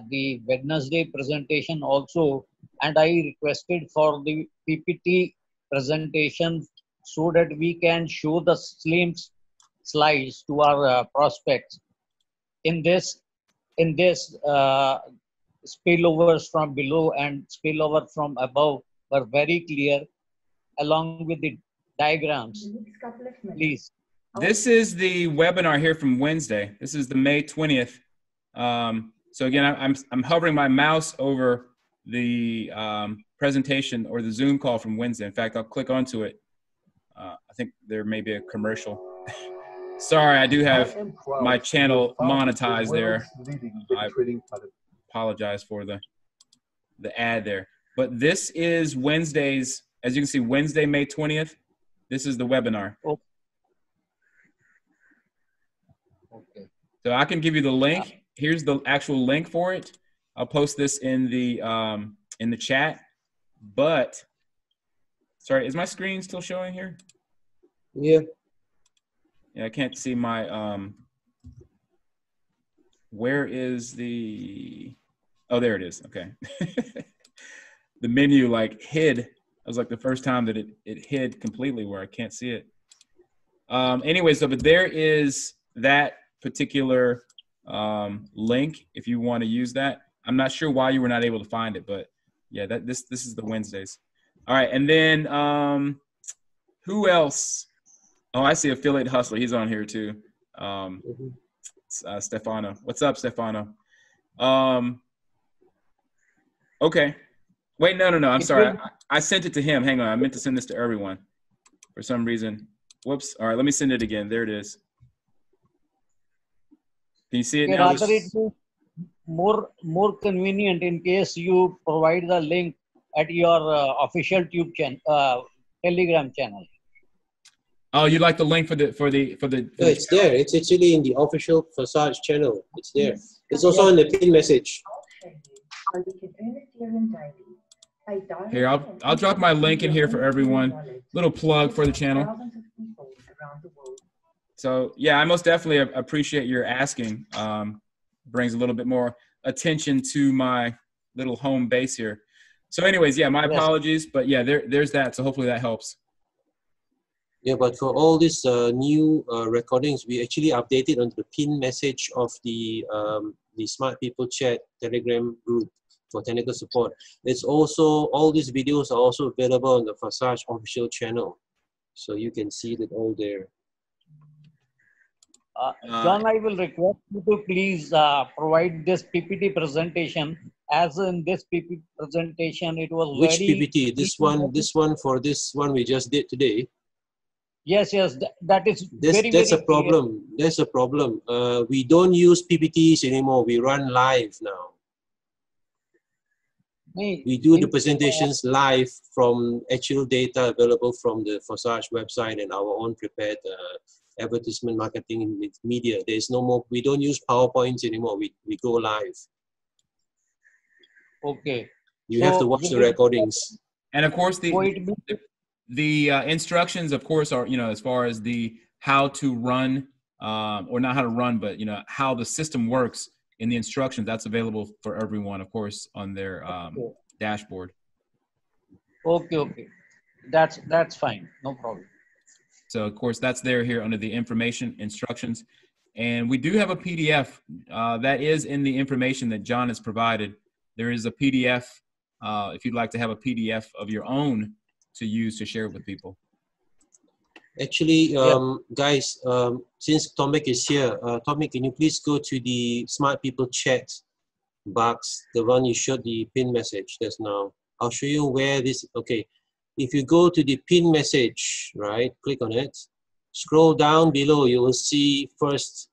the Wednesday presentation also. And I requested for the PPT presentation so that we can show the slim slides to our prospects. In this spillovers from below and spillover from above were very clear, along with the diagrams. Please. This is the webinar here from Wednesday. This is the May 20th. So again, I'm hovering my mouse over the presentation or the Zoom call from Wednesday. In fact, I'll click onto it. I think there may be a commercial. Sorry, I do have my channel monetized there. I apologize for the ad there. But this is Wednesday's, as you can see, Wednesday, May 20th. This is the webinar. Oh. Okay. So I can give you the link. Here's the actual link for it. I'll post this in the chat. But sorry, is my screen still showing here? Yeah. Yeah, I can't see my where is the, oh, there it is. Okay. The menu like hid. That was like the first time that it hid completely where I can't see it. Anyway, so but there is that particular link if you want to use that. I'm not sure why you were not able to find it, but yeah, this is the Wednesdays. All right, and then who else? Oh, I see Affiliate Hustler. He's on here too. Stefano. What's up, Stefano? Okay. Wait, no. I'm sorry. I sent it to him. Hang on. I meant to send this to everyone for some reason. Whoops. All right, let me send it again. There it is. Can you see it now? Rather, it is more convenient in case you provide the link at your official Telegram channel. Oh, you like the link for the No, it's there. It's actually in the official Forsage channel. It's there. It's also in the pin message. Here, I'll drop my link in here for everyone. Little plug for the channel. So yeah, I most definitely appreciate your asking. Brings a little bit more attention to my little home base here. So anyways, yeah, my apologies, but yeah, there's that. So hopefully that helps. Yeah, but for all these new recordings, we actually updated on the pin message of the Smart People Chat Telegram group for technical support. It's also, all these videos are also available on the Forsage official channel. So you can see it all there. John, I will request you to please provide this PPT presentation. As in this PPT presentation, it was Which very... PPT? This one for this one we just did today. Yes, yes, that is very, That's very a problem. That's a problem. We don't use PPTs anymore. We run live now. We do the presentations live from actual data available from the Forsage website and our own prepared advertisement marketing with media. There's no more, we don't use PowerPoints anymore. We go live. Okay. You have to watch the recordings. And of course, the instructions, of course, are, you know, as far as the how to run, or not how to run, but, you know, how the system works in the instructions, that's available for everyone, of course, on their dashboard. Okay, okay. That's fine. No problem. So, of course, that's there here under the information instructions. And we do have a PDF that is in the information that John has provided. There is a PDF if you'd like to have a PDF of your own to use to share with people. Actually, guys, since Tomik is here, Tomik, can you please go to the Smart People chat box, the one you showed the pin message just now. I'll show you where this, okay. If you go to the pin message, right, click on it, scroll down below, you will see first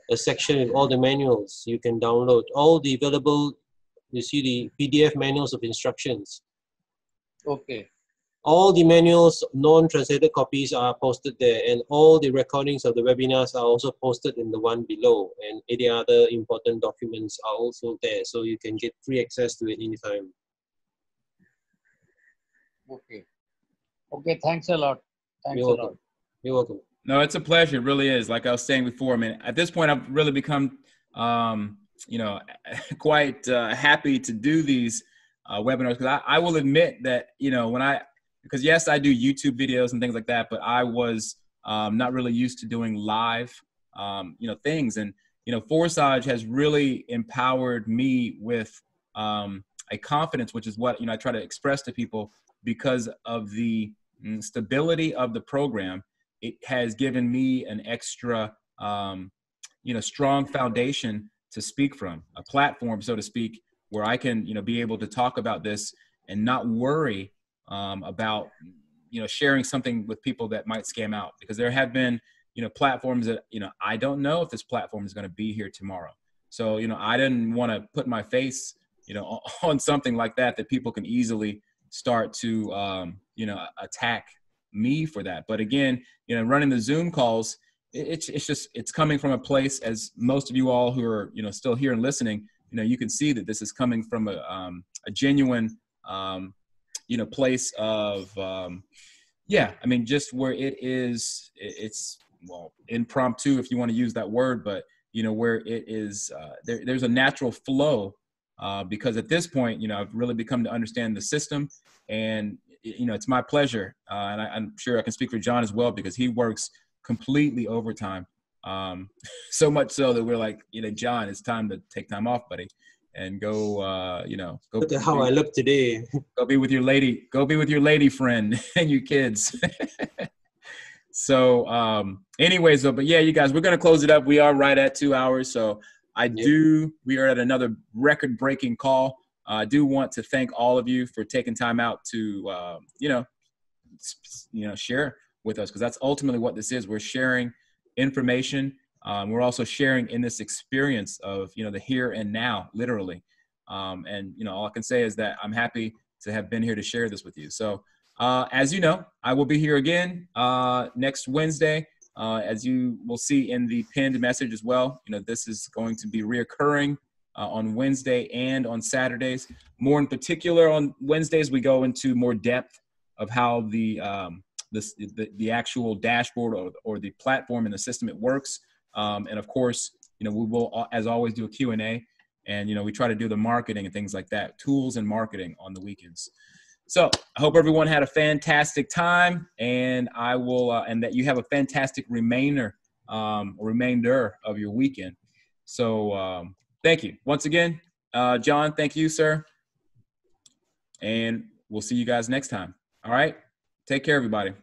a section with all the manuals you can download. All the available, you see the PDF manuals of instructions. Okay. All the manuals, non-translated copies are posted there, and all the recordings of the webinars are also posted in the one below, and any other important documents are also there, so you can get free access to it anytime. Okay. Okay, thanks a lot. Thanks You're welcome. You're welcome. No, it's a pleasure. It really is. Like I was saying before, I mean, at this point, I've really become, you know, quite happy to do these webinars, because I will admit that, you know, because yes, I do YouTube videos and things like that, but I was not really used to doing live, you know, things. And, you know, Forsage has really empowered me with a confidence, which is what, you know, I try to express to people because of the stability of the program. It has given me an extra, you know, strong foundation to speak from, a platform, so to speak, where I can, you know, be able to talk about this and not worry about, you know, sharing something with people that might scam out. Because there have been, you know, platforms that, you know, I don't know if this platform is going to be here tomorrow. So, you know, I didn't want to put my face, you know, on something like that people can easily start to, you know, attack me for that. But again, you know, running the Zoom calls, it's coming from a place, as most of you all who are, you know, still here and listening, you know, you can see that this is coming from a genuine, you know, place of, yeah, I mean, just where it is, it's, well, impromptu, if you want to use that word, but, you know, where it is, there's a natural flow, because at this point, you know, I've really become to understand the system, and, you know, it's my pleasure. And I'm sure I can speak for John as well, because he works completely overtime. So much so that we're like, you know, John, it's time to take time off, buddy, and go, you know, go. Look at how I look today. Go be with your lady friend and your kids. So, anyways, though, but yeah, you guys, we're going to close it up. We are right at 2 hours. So we are at another record breaking call. I do want to thank all of you for taking time out to, you know, share with us, because that's ultimately what this is. We're sharing information. We're also sharing in this experience of, you know, the here and now, literally. And, you know, all I can say is that I'm happy to have been here to share this with you. So, as you know, I will be here again next Wednesday, as you will see in the pinned message as well. You know, this is going to be reoccurring on Wednesday and on Saturdays. More in particular, on Wednesdays, we go into more depth of how the actual dashboard or the platform and the system it works. And of course, you know, we will, as always, do a Q&A, and, you know, we try to do the marketing and things like that, tools and marketing on the weekends. So I hope everyone had a fantastic time, and I will, and that you have a fantastic remainder of your weekend. So thank you once again, John. Thank you, sir. And we'll see you guys next time. All right. Take care, everybody.